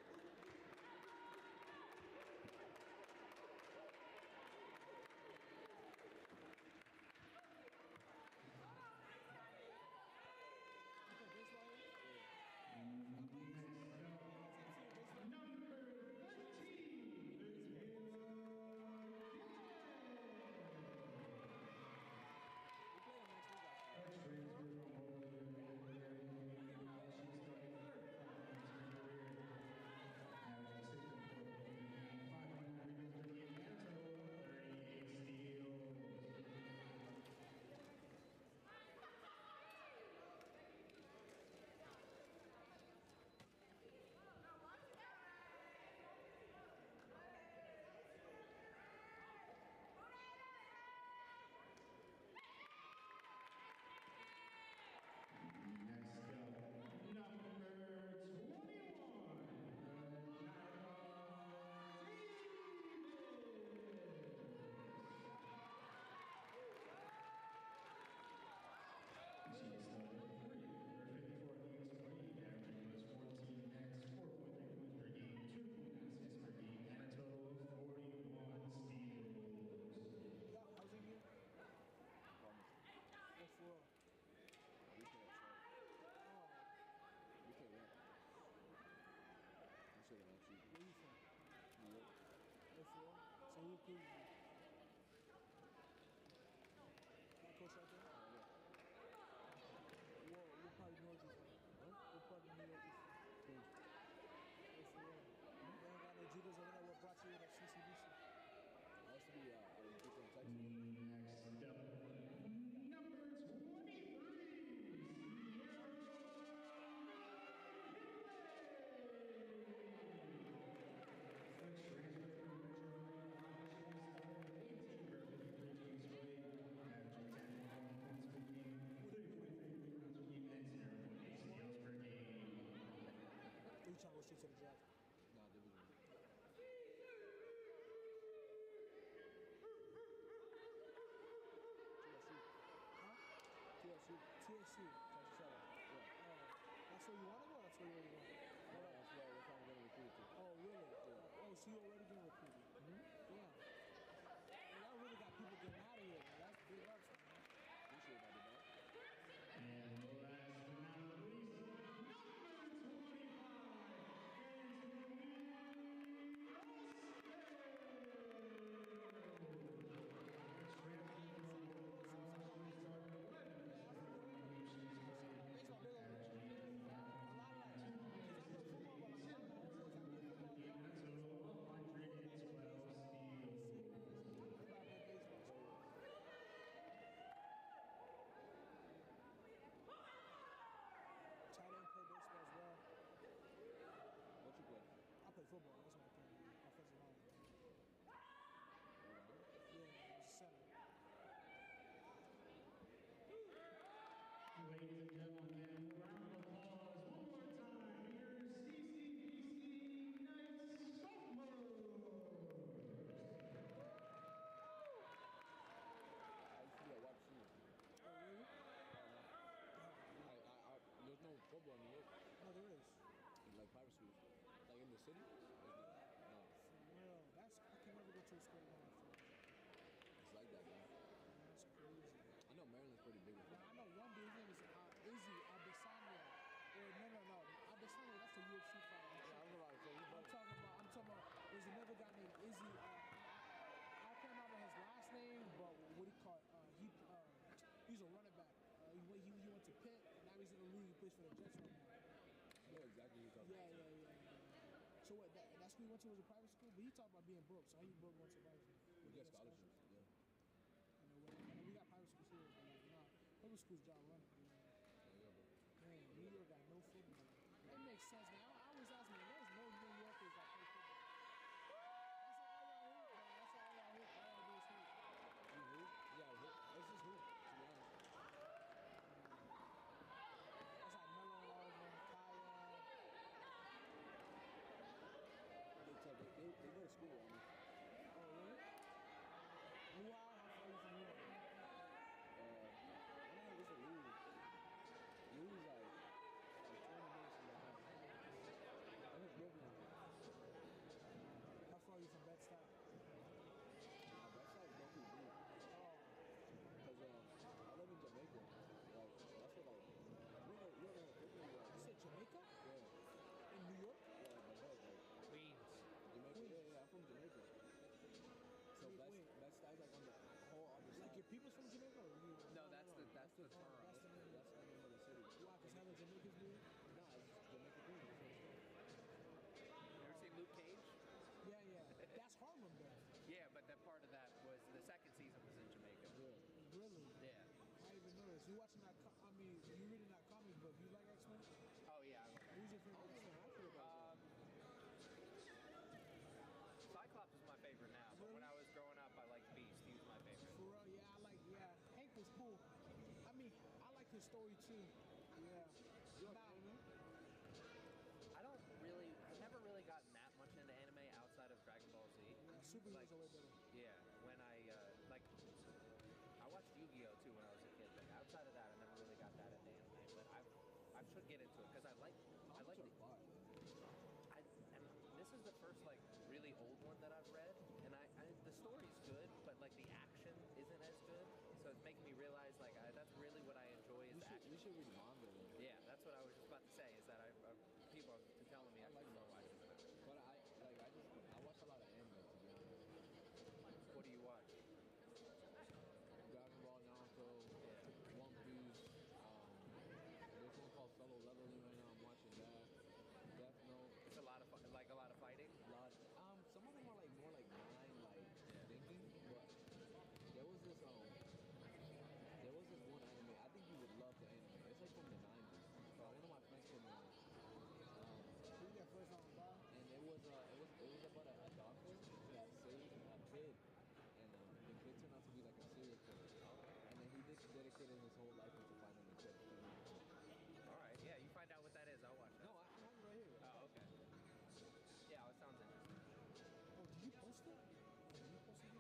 So who approved you? That coach right there? Yeah. What part of New York is from? Huh? What part of New York is from? For real. They ain't got no jiggles over there. What brought you in at CCBC? I used to be a different Texas. Next up, number 23. You trying to go straight to the draft? No, division. TSU. Huh? TSU. TSU. Yeah. That's where you want to go? That's where you already want? That's where we're trying to get recruited. Oh, really? Yeah. Oh, so you already getting recruited? Yeah. Well, y'all really got people getting out of here, man. That's big ups, man. Appreciate that, man. And last but not least, football, that's what I play. Offensive line. Yeah, it's center. Ladies and gentlemen, round of applause one more time for your CCBC Knights sophomores. I used to be a wide receiver. Oh, really? There's no football in New York. No, there is. Like private schools. Like in the city? No. For real. I can never go to a school like that. It's like that, man. That's crazy. I know Maryland's pretty big with it. I know one big thing is Izzy Adesanya. No. Adesanya, that's the UFC fight. Yeah, I'm talking about, there's another guy named Izzy. I can't remember his last name, but what do you call it? He's a running back. He went to Pitt, and now he's in the league. He plays for the Jets right now. I know exactly who you're talking about. Yeah. So what, that school he went to was a private school? But he talked about being broke, so how you broke went to private school? We got scholarships, yeah. We got private schools here, but public schools job running. Yeah, bro. Man, New York got no football. It makes sense now. I always ask me, there's no New Yorkers that play football. That's all y'all hoop, man. That's all y'all hoop. All y'all do is hoop. to school. I mean, Oh, really? New How far are you from New York? I know it's a Louis. Louis is like 20 minutes from the house. I'm in Brooklyn. How far are you from Bed-Stuy? That side's not too deep. Oh, Cause I live in Jamaica. Like that's what like you know Brooklyn. you said Jamaica? Yeah, In New York? yeah, my dad like Queens. Jamaica. Yeah, I'm from Jamaica. So Wait. that's like on the whole other side. Like your people's from Jamaica? Or you? No, that's the That's the name. That's the name of the city. Why? Because hella Jamaicans do it? Nah, it's Jamaica Queens. That's what it's called. You ever seen Luke Cage? Yeah. That's Harlem, then. Yeah, but that part of that was the second season was in Jamaica. Yeah. Really? Yeah. I didn't even notice. You watching that? You reading that comic book? You like X-Men? Oh yeah. Who's your favorite X-Men? Cyclops is my favorite now, but when I was growing up, I liked Beast. He was my favorite. For real, yeah. Hank was cool. I mean, I like his story too. Yeah. I've never really gotten that much into anime outside of Dragon Ball Z. Superheroes are way better. Yeah, when I watched Yu-Gi-Oh too when I was a kid. Like outside of that, I never really got that into anime, but I should get into it because I like the. And this is the first like really old one that I've read, and the story's good, but like the action isn't as good. So it's making me realize like that's really what I enjoy is the action. We should read manga then. Yeah, that's what I was just about to say. Is that people have been telling me I should start watching it. But I watch a lot of anime to be honest. What do you watch? Dragon Ball, Naruto, One Piece. There's one called Solo Leveling right now. I'm watching that. Death Note. It's a lot of fun, like a lot of fighting. Some of them are like more like mind thinking, but there was this one anime. I think you would love the anime. It's like from the 90s. So one of my friends put me on. Who's that first on the And it was about a doctor that saved a kid, and the kid turned out to be like a serial killer. And then he dedicated his whole life into finding the kid. All right, yeah, you find out what that is. I'll watch that. No, I have it right here. Oh, okay. Yeah, well, it sounds interesting. Oh, did you post it? Did you post it?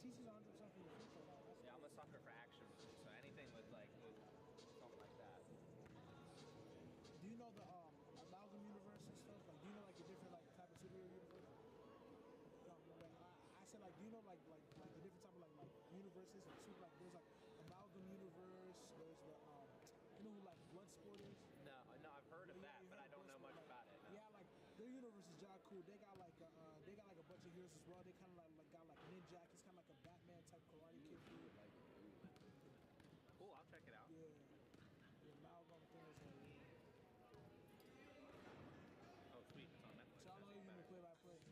Teaches 100% for your future. Yeah, I'm a sucker for action movies, so anything with something like that. Do you know the amalgam universe and stuff? Like, do you know like the different like type of superhero universe? I said like, do you know like the different type of like universes and super like there's like amalgam universe. There's the you know who like Bloodsport is? No, I've heard of that, but I don't know much about it. No. Yeah, like their universe is job cool. They got like a bunch of heroes as well. They kind of like got like ninja. It's kind of like a Batman type karate kid dude. Cool, I'll check it out. Yeah, the amalgam thing is like. Oh, sweet, it's on Netflix. So how long have you been play-by-play?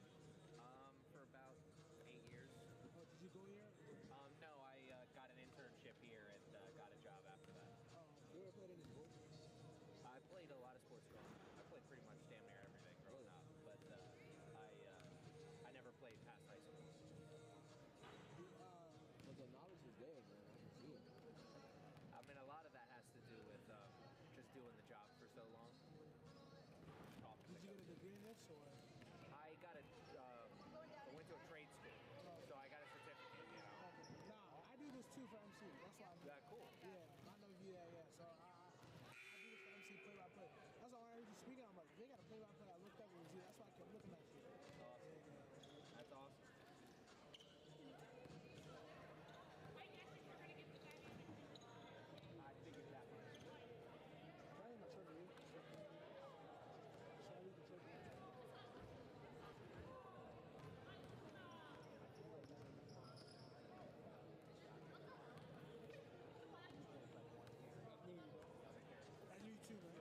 For about 8 years. Oh, did you go here? No, I got an internship here and got a job after that. You ever played any sports? I played a lot of sports growing up. I played pretty much damn near everything growing up, but I never played past high school. But the knowledge is there, man. I can see it. I mean, a lot of that has to do with just doing the job for so long. Did you get a degree in this or? I went to a trade school, so I got a certificate, you know. Okay. Nah, I do this too for MC. That's why I'm Cool. Yeah, I know yeah. So I do this for MC play-by-play. That's why when I heard you speaking, I'm like, they got a play-by-play. I looked up it was you. That's why I kept looking at you. Awesome. Yeah. That's awesome. I figured that much. Try my trigger. Should I read the trigger? I knew you too, man.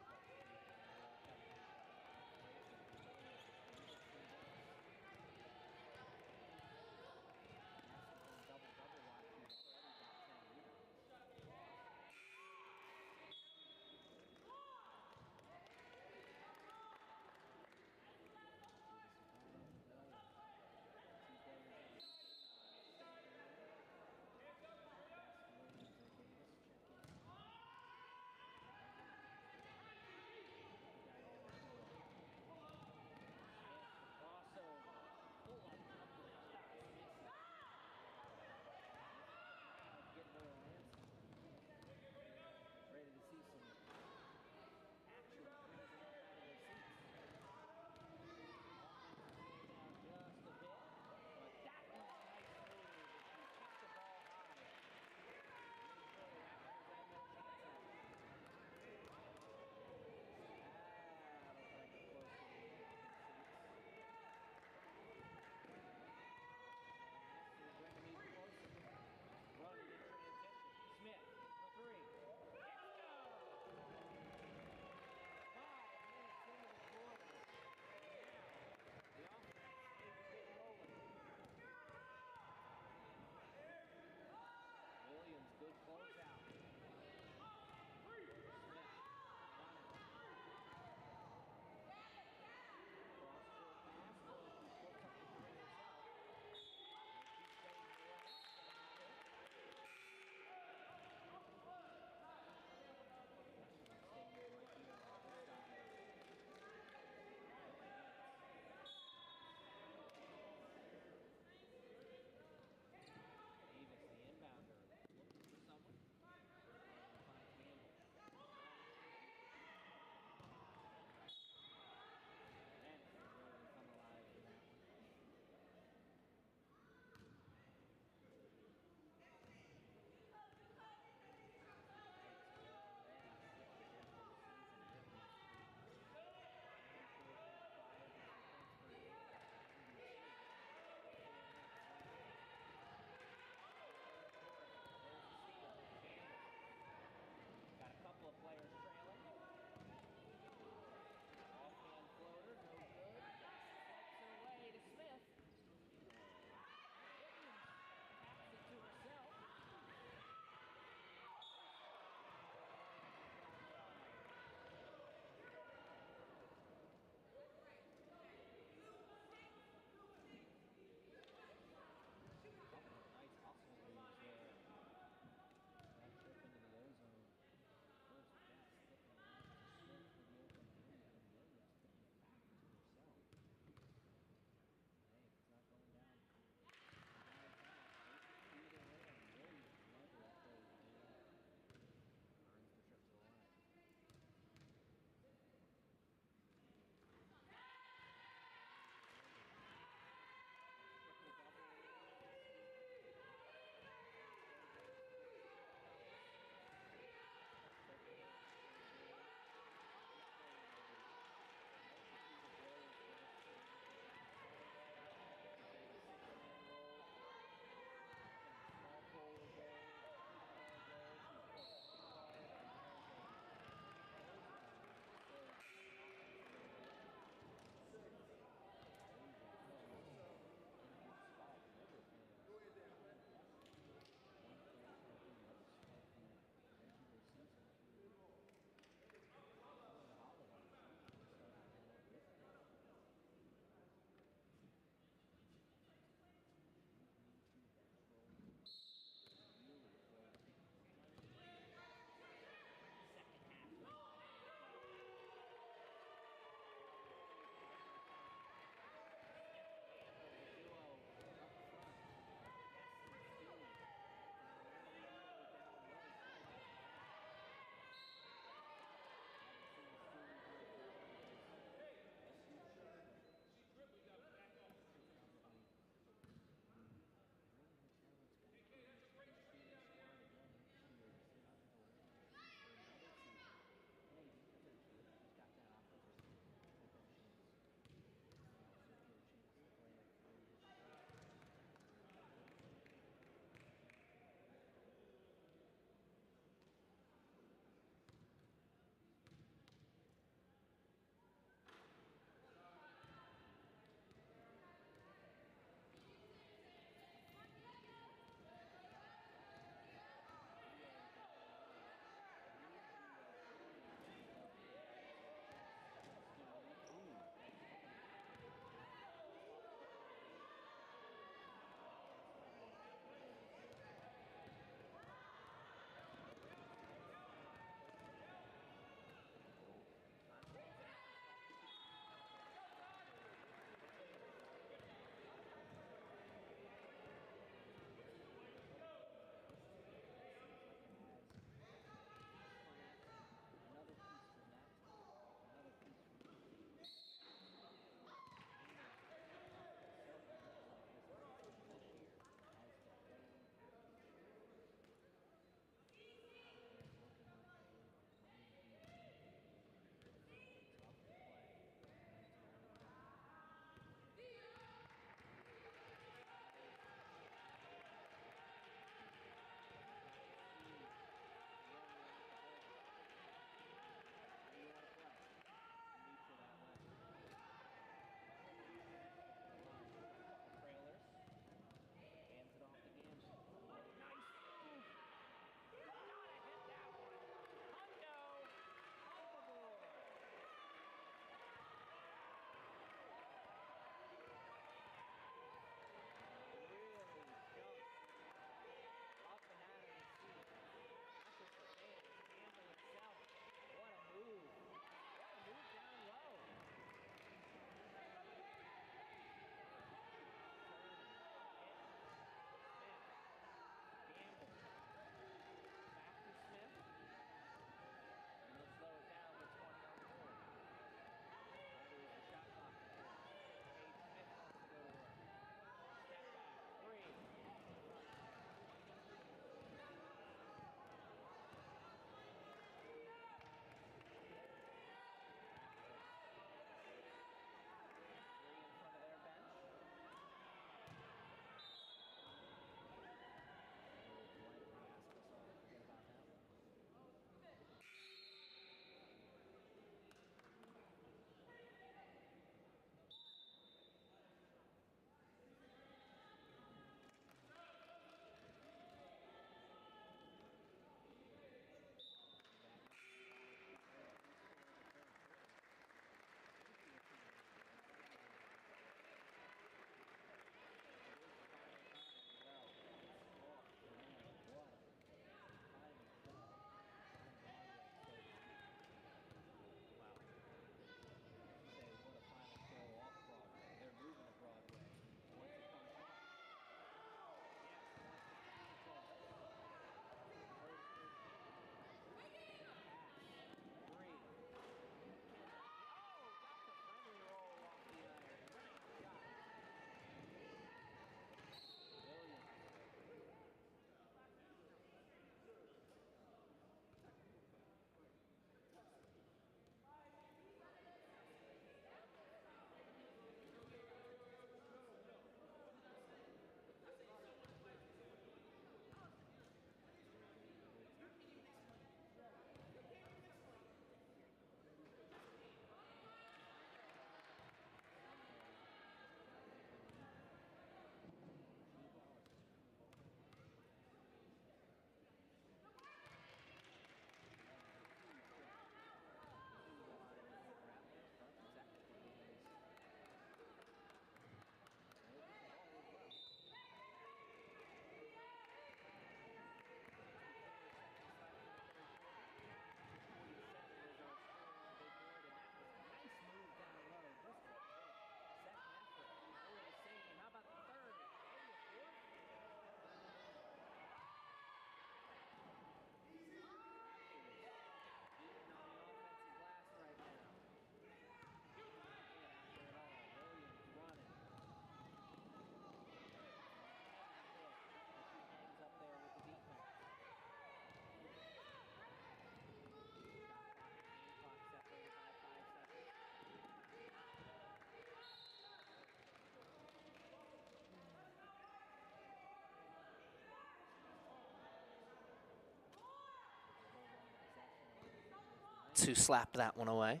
Knights who slapped that one away.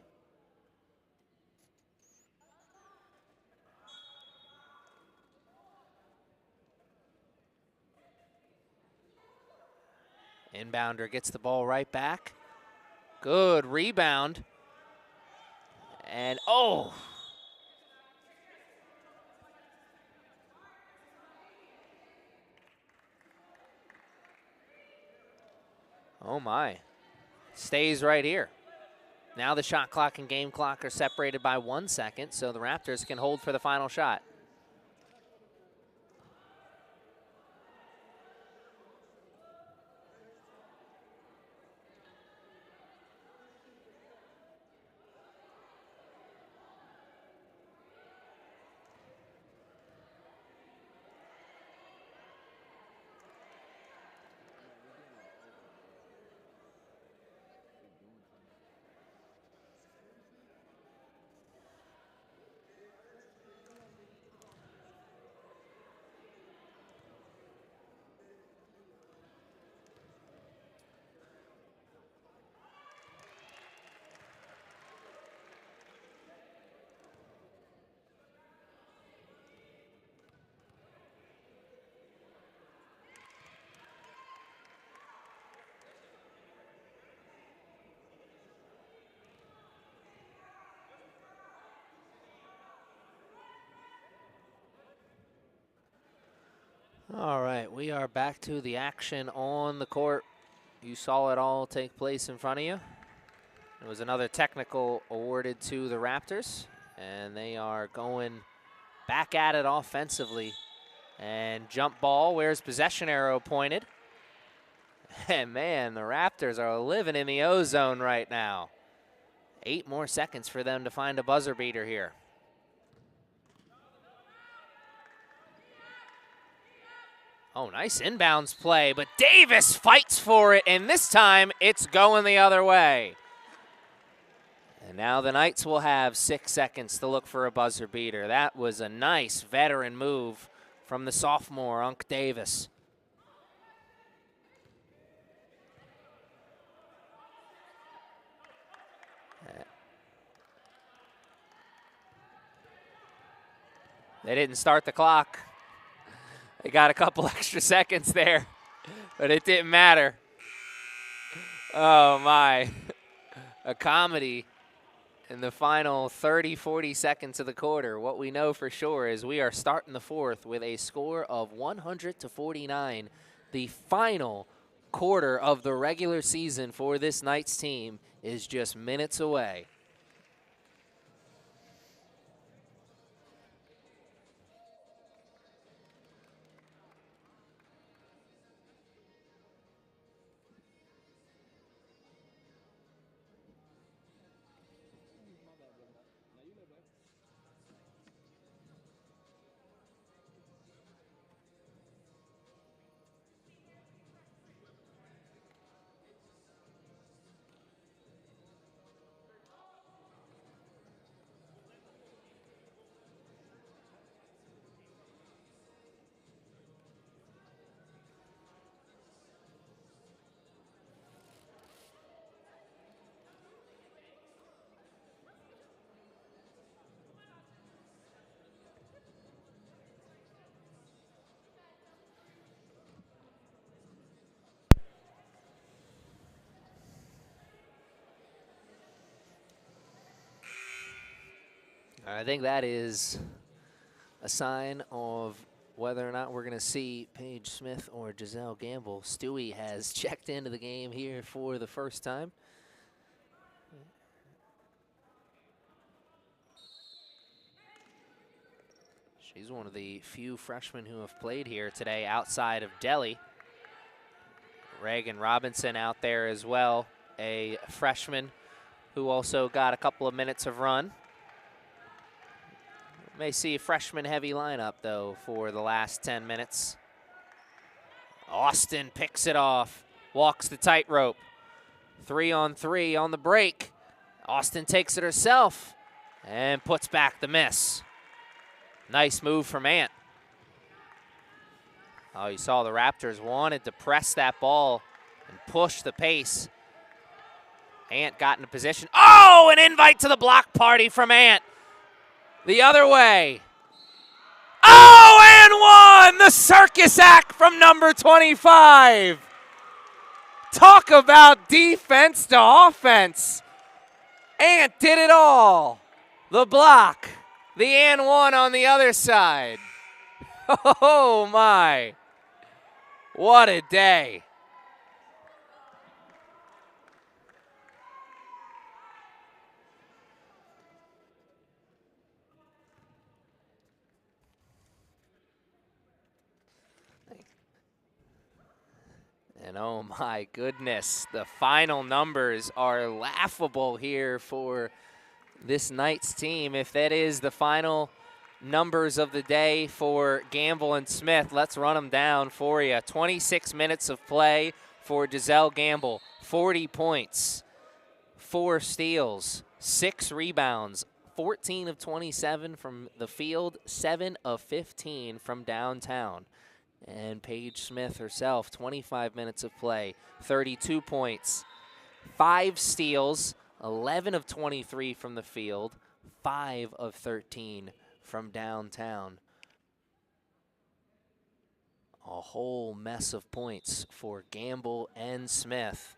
Inbounder gets the ball right back. Good rebound. And oh! Oh my. Stays right here. Now the shot clock and game clock are separated by 1 second, so the Raptors can hold for the final shot. All right, we are back to the action on the court. You saw it all take place in front of you. It was another technical awarded to the Raptors, and they are going back at it offensively. And jump ball, where's possession arrow pointed? And man, the Raptors are living in the O-zone right now. 8 more seconds for them to find a buzzer beater here. Oh, nice inbounds play, but Davis fights for it, and this time it's going the other way. And now the Knights will have 6 seconds to look for a buzzer beater. That was a nice veteran move from the sophomore, Unc Davis. They didn't start the clock. They got a couple extra seconds there, but it didn't matter. Oh, my. A comedy in the final 30, 40 seconds of the quarter. What we know for sure is we are starting the fourth with a score of 100-49. The final quarter of the regular season for this Knights team is just minutes away. I think that is a sign of whether or not we're going to see Paige Smith or Giselle Gamble. Stewie has checked into the game here for the first time. She's one of the few freshmen who have played here today outside of Delhi. Reagan Robinson out there as well, a freshman who also got a couple of minutes of run. May see a freshman-heavy lineup, though, for the last 10 minutes. Austin picks it off, walks the tightrope. 3-on-3 on the break. Austin takes it herself and puts back the miss. Nice move from Ant. Oh, you saw the Raptors wanted to press that ball and push the pace. Ant got in a position. Oh, an invite to the block party from Ant. The other way. Oh, and one! The circus act from number 25. Talk about defense to offense. Ant did it all. The block. The and one on the other side. Oh, my. What a day. And oh my goodness, the final numbers are laughable here for this Knights team. If that is the final numbers of the day for Gamble and Smith, let's run them down for you. 26 minutes of play for Giselle Gamble, 40 points, 4 steals, 6 rebounds, 14 of 27 from the field, 7 of 15 from downtown. And Paige Smith herself, 25 minutes of play, 32 points, 5 steals, 11 of 23 from the field, 5 of 13 from downtown. A whole mess of points for Gamble and Smith.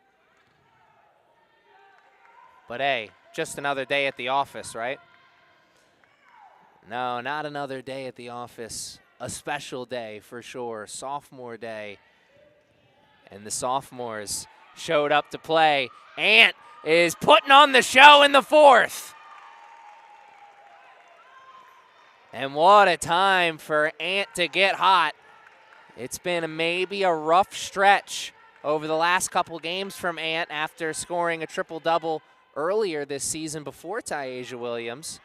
But hey, just another day at the office, right? No, not another day at the office. A special day for sure, sophomore day. And the sophomores showed up to play. Ant is putting on the show in the 4th. And what a time for Ant to get hot. It's been maybe a rough stretch over the last couple games from Ant after scoring a triple-double earlier this season before Ty'Asia Williams.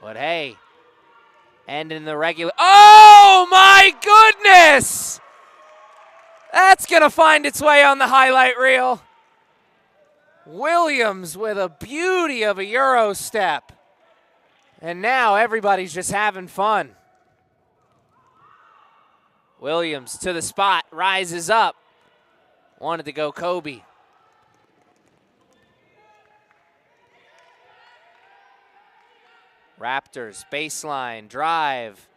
But hey, and in the regular, oh my goodness! That's gonna find its way on the highlight reel. Williams with a beauty of a Euro step. And now everybody's just having fun. Williams to the spot, rises up. Wanted to go Kobe. Raptors, baseline, drive.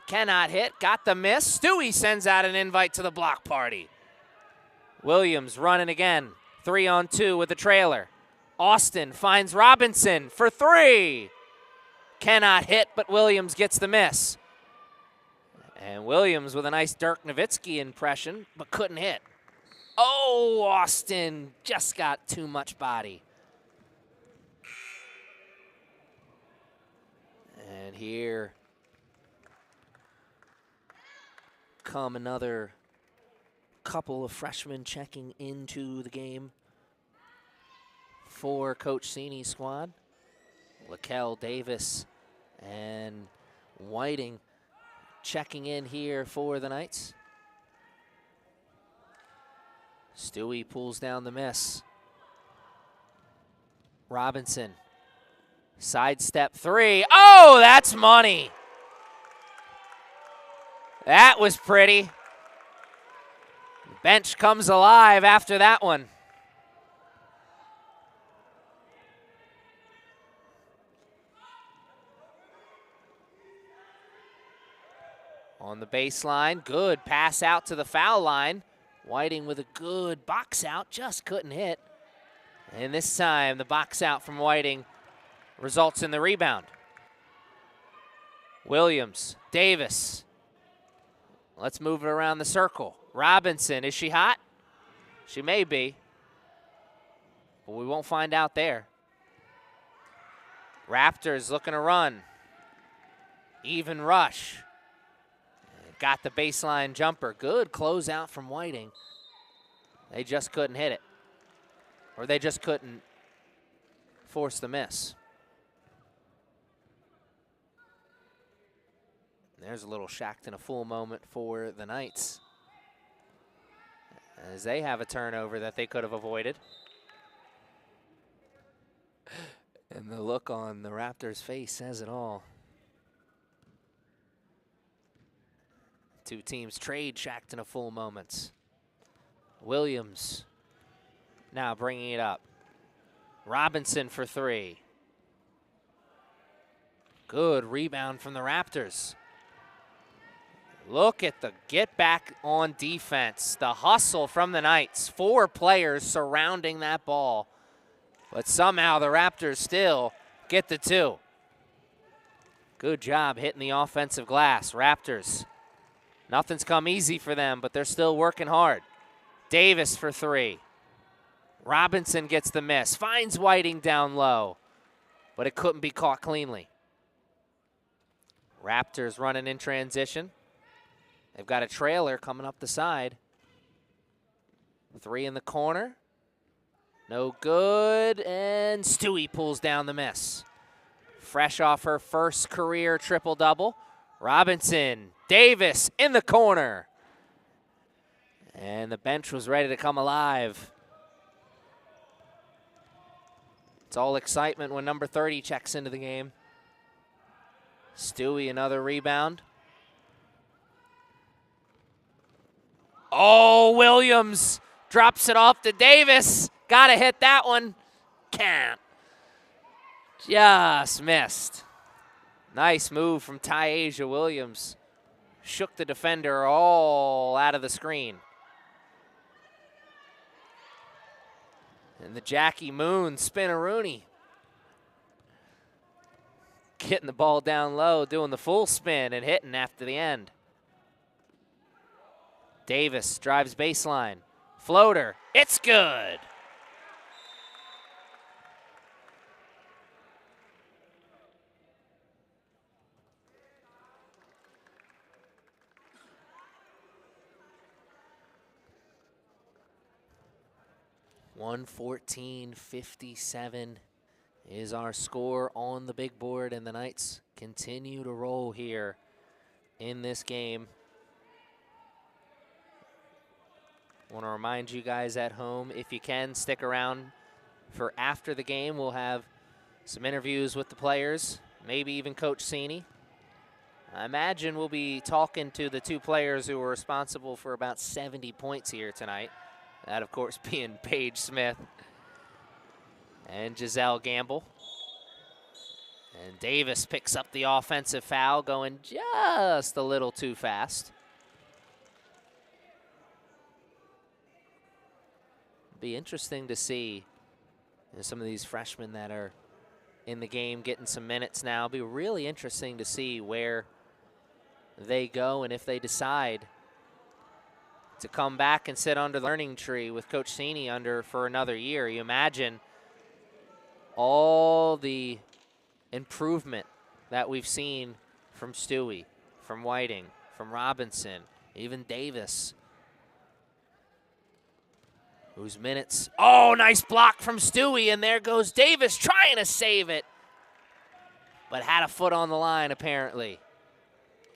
Cannot hit, got the miss. Stewie sends out an invite to the block party. Williams running again. 3-on-2 with the trailer. Austin finds Robinson for 3. Cannot hit, but Williams gets the miss. And Williams with a nice Dirk Nowitzki impression, but couldn't hit. Oh, Austin just got too much body. And here come another couple of freshmen checking into the game for Coach Sini's squad. Laquel Davis and Whiting checking in here for the Knights. Stewie pulls down the miss. Robinson. Sidestep 3. Oh, that's money. That was pretty. The bench comes alive after that one. On the baseline, good pass out to the foul line. Whiting with a good box out, just couldn't hit. And this time, the box out from Whiting results in the rebound. Williams, Davis. Let's move it around the circle. Robinson, is she hot? She may be, but we won't find out there. Raptors looking to run. Even rush. Got the baseline jumper. Good closeout from Whiting. They just couldn't hit it. Or they just couldn't force the miss. There's a little shacked in a full moment for the Knights, as they have a turnover that they could have avoided. And the look on the Raptors' face says it all. Two teams trade shacked in a full moments. Williams now bringing it up. Robinson for three. Good rebound from the Raptors. Look at the get back on defense. The hustle from the Knights. 4 players surrounding that ball. But somehow the Raptors still get the 2. Good job hitting the offensive glass. Raptors. Nothing's come easy for them, but they're still working hard. Davis for 3. Robinson gets the miss. Finds Whiting down low, but it couldn't be caught cleanly. Raptors running in transition. They've got a trailer coming up the side. 3 in the corner. No good, and Stewie pulls down the miss. Fresh off her first career triple-double. Robinson, Davis in the corner. And the bench was ready to come alive. It's all excitement when number 30 checks into the game. Stewie, another rebound. Oh, Williams drops it off to Davis. Gotta hit that one. Can't. Just missed. Nice move from Ty'Asia Williams. Shook the defender all out of the screen. And the Jackie Moon spin-a-rooney. Getting the ball down low, doing the full spin and hitting after the end. Davis drives baseline. Floater, it's good. (114-57) is our score on the big board, and the Knights continue to roll here in this game. I want to remind you guys at home, if you can, stick around for after the game. We'll have some interviews with the players, maybe even Coach Cini. I imagine we'll be talking to the 2 players who were responsible for about 70 points here tonight. That, of course, being Paige Smith and Giselle Gamble. And Davis picks up the offensive foul, going just a little too fast. Be interesting to see some of these freshmen that are in the game getting some minutes now. Be really interesting to see where they go and if they decide to come back and sit under the learning tree with Coach Cini under for another year. You imagine all the improvement that we've seen from Stewie, from Whiting, from Robinson, even Davis, whose minutes. Oh, nice block from Stewie, and there goes Davis trying to save it, but had a foot on the line apparently.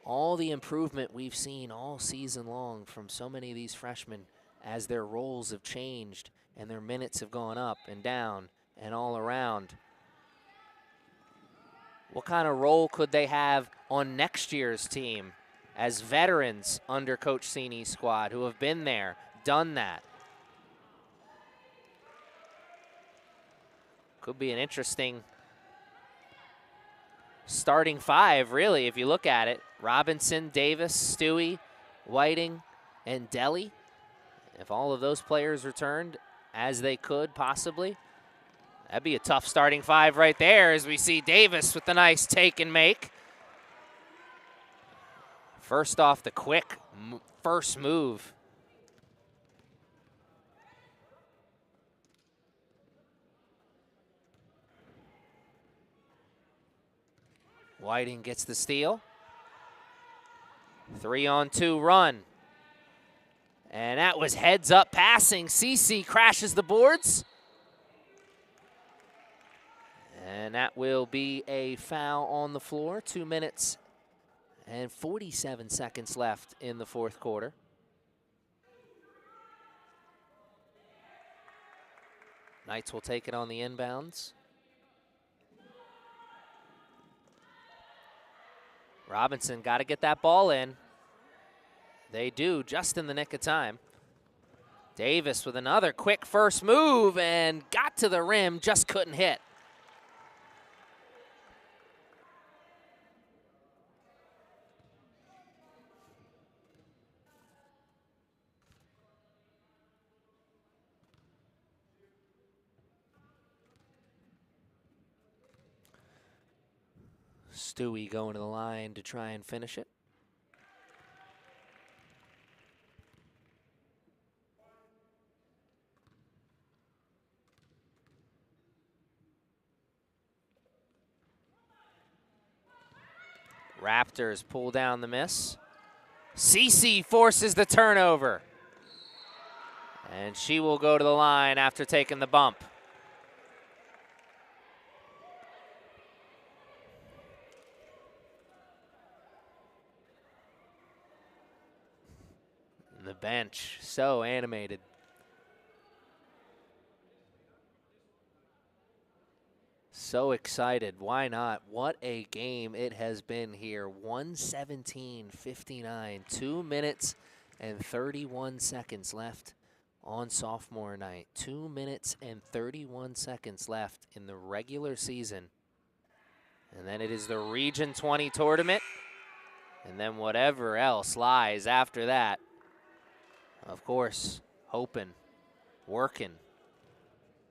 All the improvement we've seen all season long from so many of these freshmen as their roles have changed and their minutes have gone up and down and all around. What kind of role could they have on next year's team as veterans under Coach Cini's squad who have been there, done that? Could be an interesting starting 5, really, if you look at it. Robinson, Davis, Stewie, Whiting, and Deli. If all of those players returned as they could possibly, that'd be a tough starting 5 right there, as we see Davis with the nice take and make. First off, the quick first move. Whiting gets the steal. 3-on-2 run. And that was heads up passing. CC crashes the boards. And that will be a foul on the floor. 2 minutes and 47 seconds left in the fourth quarter. Knights will take it on the inbounds. Robinson got to get that ball in. They do, just in the nick of time. Davis with another quick first move and got to the rim, just couldn't hit. Stewie going to the line to try and finish it. Raptors pull down the miss. CC forces the turnover. And she will go to the line after taking the bump. And the bench, so animated. So excited. Why not? What a game it has been here. 117-59. 2 minutes and 31 seconds left on sophomore night. 2 minutes and 31 seconds left in the regular season. And then it is the Region 20 tournament. And then whatever else lies after that. Of course, hoping, working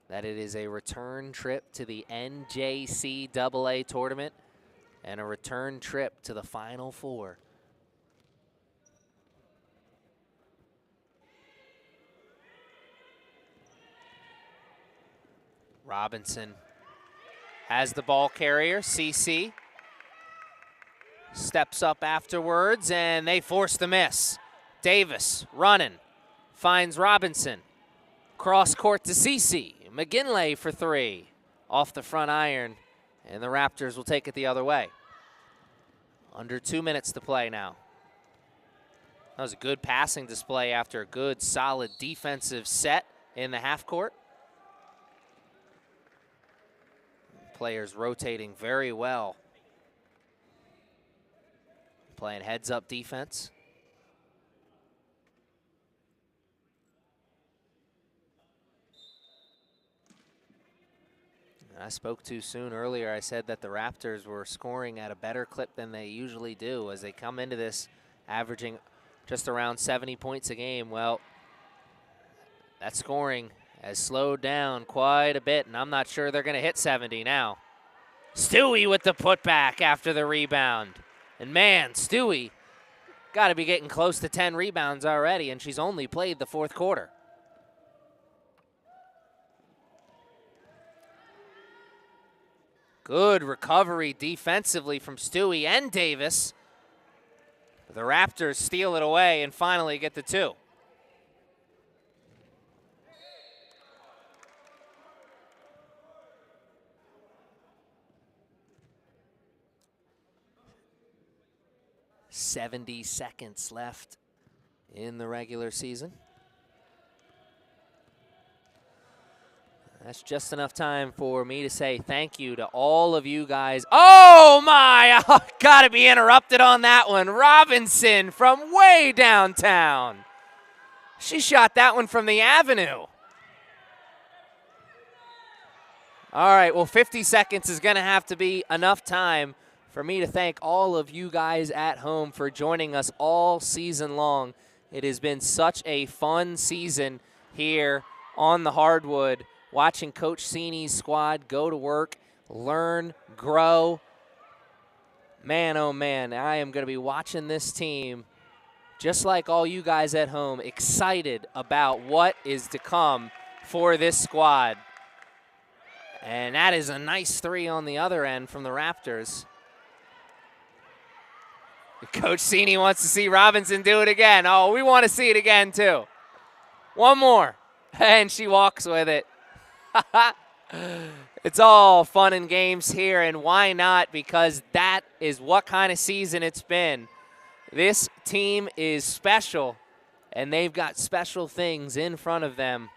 that it is a return trip to the NJCAA tournament and a return trip to the Final Four. Robinson has the ball carrier, CC. Steps up afterwards, and they force the miss. Davis running, finds Robinson. Cross court to CC. McGinley for three. Off the front iron, and the Raptors will take it the other way. Under 2 minutes to play now. That was a good passing display after a good, solid defensive set in the half court. Players rotating very well. Playing heads-up defense. I spoke too soon earlier. I said that the Raptors were scoring at a better clip than they usually do as they come into this averaging just around 70 points a game. Well, that scoring has slowed down quite a bit, and I'm not sure they're going to hit 70 now. Stewie with the putback after the rebound. And man, Stewie got to be getting close to 10 rebounds already, and she's only played the fourth quarter. Good recovery defensively from Stewie and Davis. The Raptors steal it away and finally get the two. "70 seconds left in the regular season. That's just enough time for me to say thank you to all of you guys. Oh my, gotta be interrupted on that one. Robinson from way downtown. She shot that one from the avenue. All right, well, 50 seconds is gonna have to be enough time for me to thank all of you guys at home for joining us all season long. It has been such a fun season here on the hardwood, watching Coach Sini's squad go to work, learn, grow. Man, oh man, I am going to be watching this team, just like all you guys at home, excited about what is to come for this squad. And that is a nice three on the other end from the Raptors. Coach Sini wants to see Robinson do it again. Oh, we want to see it again too. One more, and she walks with it. It's all fun and games here, and why not? Because that is what kind of season it's been. This team is special, and they've got special things in front of them.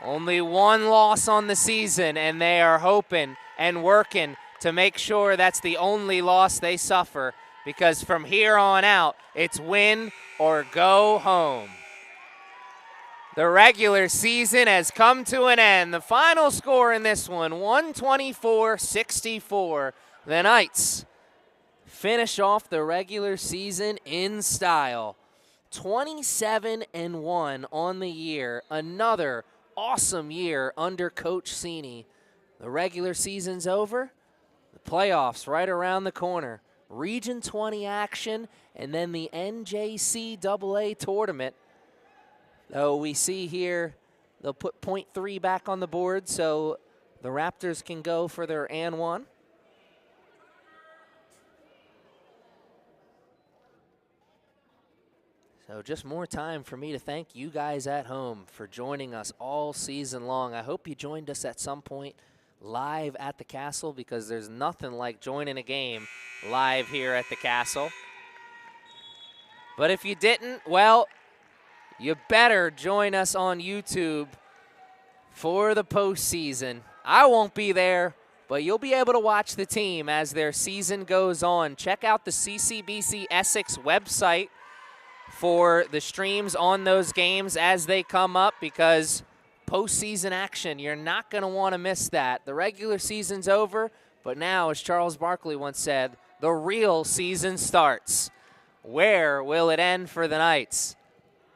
Only one loss on the season, and they are hoping and working to make sure that's the only loss they suffer, because from here on out, it's win or go home. The regular season has come to an end. The final score in this one, 124-64. The Knights finish off the regular season in style. 27-1 on the year. Another awesome year under Coach Cini. The regular season's over. The playoffs right around the corner. Region 20 action, and then the NJCAA tournament. Though we see here they'll put .3 back on the board, so the Raptors can go for their and one. So just more time for me to thank you guys at home for joining us all season long. I hope you joined us at some point live at the Castle, because there's nothing like joining a game live here at the Castle. But if you didn't, well, you better join us on YouTube for the postseason. I won't be there, but you'll be able to watch the team as their season goes on. Check out the CCBC Essex website for the streams on those games as they come up, because postseason action, you're not going to want to miss that. The regular season's over, but now, as Charles Barkley once said, the real season starts. Where will it end for the Knights?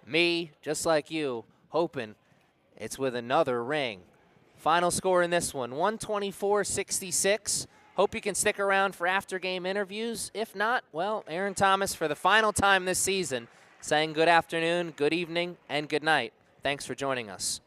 Me, just like you, hoping it's with another ring. Final score in this one, 124-66. Hope you can stick around for after-game interviews. If not, well, Aaron Thomas, for the final time this season, saying good afternoon, good evening, and good night. Thanks for joining us.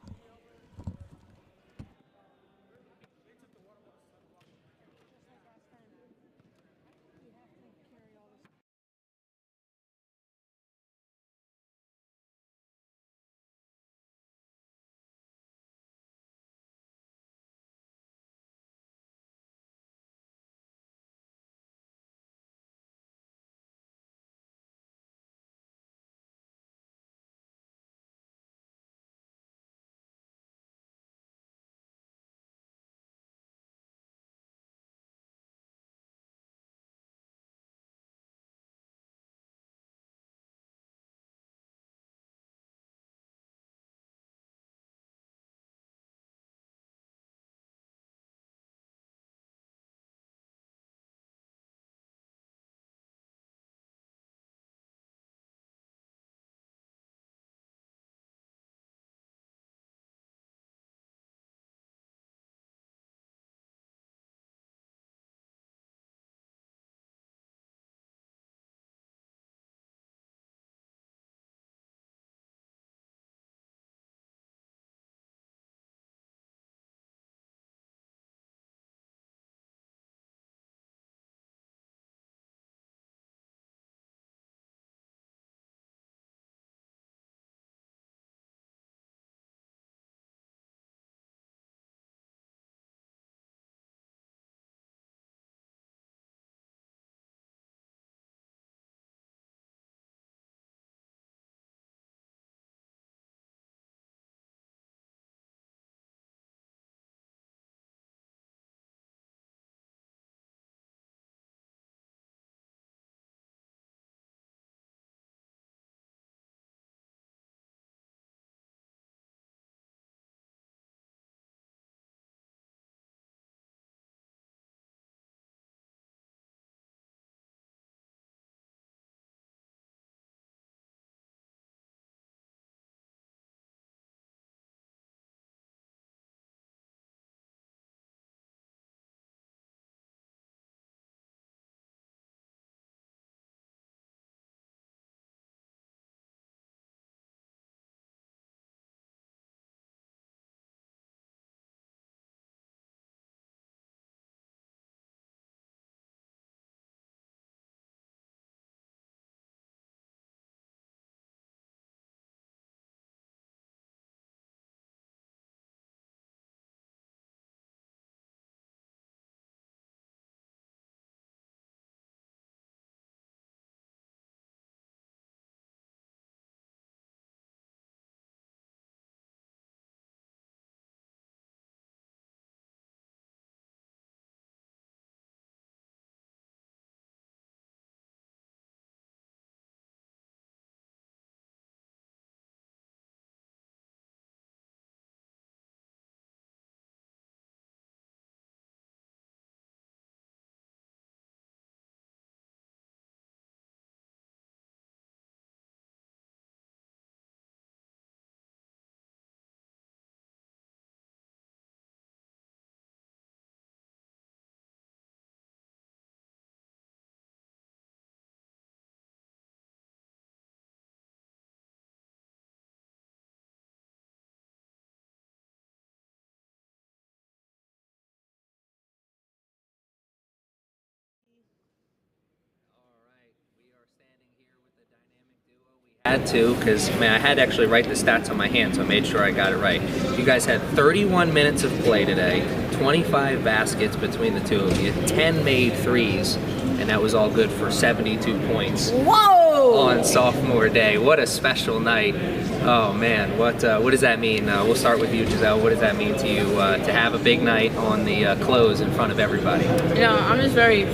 Had to, because man, I had to actually write the stats on my hand, so I made sure I got it right. You guys had 31 minutes of play today, 25 baskets between the two of you, 10 made threes, and that was all good for 72 points. Whoa! On sophomore day. What a special night. Oh man, what does that mean? We'll start with you, Giselle. What does that mean to you to have a big night on the close in front of everybody? You know, I'm just very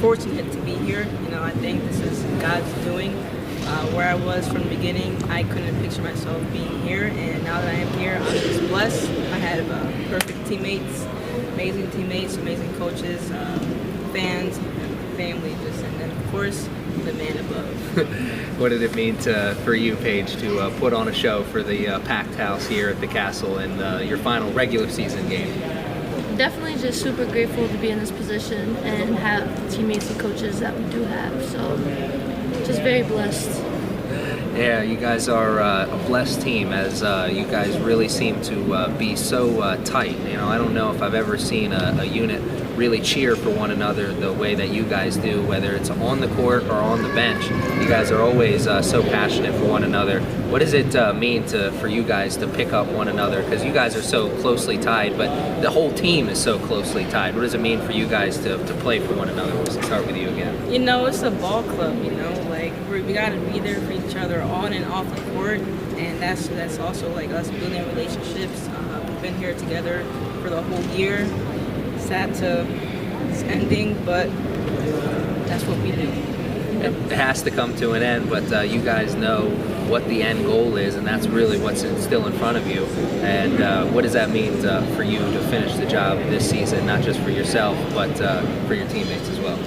fortunate to be here. You know, I think this is God's doing. Where I was from the beginning, I couldn't picture myself being here, and now that I am here, I'm just blessed. I had perfect teammates, amazing coaches, fans, family, and then of course the man above. What did it mean for you, Paige, to put on a show for the packed house here at the Castle in your final regular season game? Definitely just super grateful to be in this position and have the teammates and coaches that we do have. So just very blessed. Yeah, you guys are a blessed team, as you guys really seem to be so tight. You know, I don't know if I've ever seen a unit really cheer for one another the way that you guys do, whether it's on the court or on the bench. You guys are always so passionate for one another. What does it mean for you guys to pick up one another? Because you guys are so closely tied, but the whole team is so closely tied. What does it mean for you guys to play for one another? We'll start with you again. You know, it's a ball club, you know, like we got to be there for each other on and off the court, and that's also like us building relationships. We've been here together for the whole year. Sad it's ending, but that's what we do. It has to come to an end, but you guys know what the end goal is, and that's really what's still in front of you. And what does that mean for you to finish the job this season, not just for yourself, but for your teammates as well?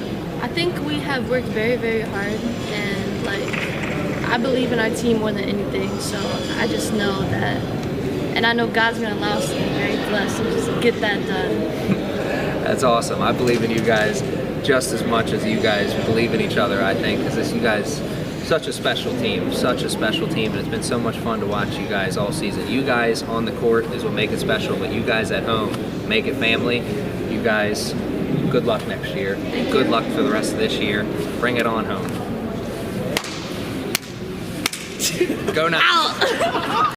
I think we have worked very, very hard, and I believe in our team more than anything. So I just know that, and I know God's going to allow us to be very blessed and just get that done. That's awesome. I believe in you guys just as much as you guys believe in each other, I think, because you guys, such a special team, and it's been so much fun to watch you guys all season. You guys on the court is what make it special, but you guys at home make it family. You guys, good luck next year. Good luck for the rest of this year. Bring it on home. Go Knights.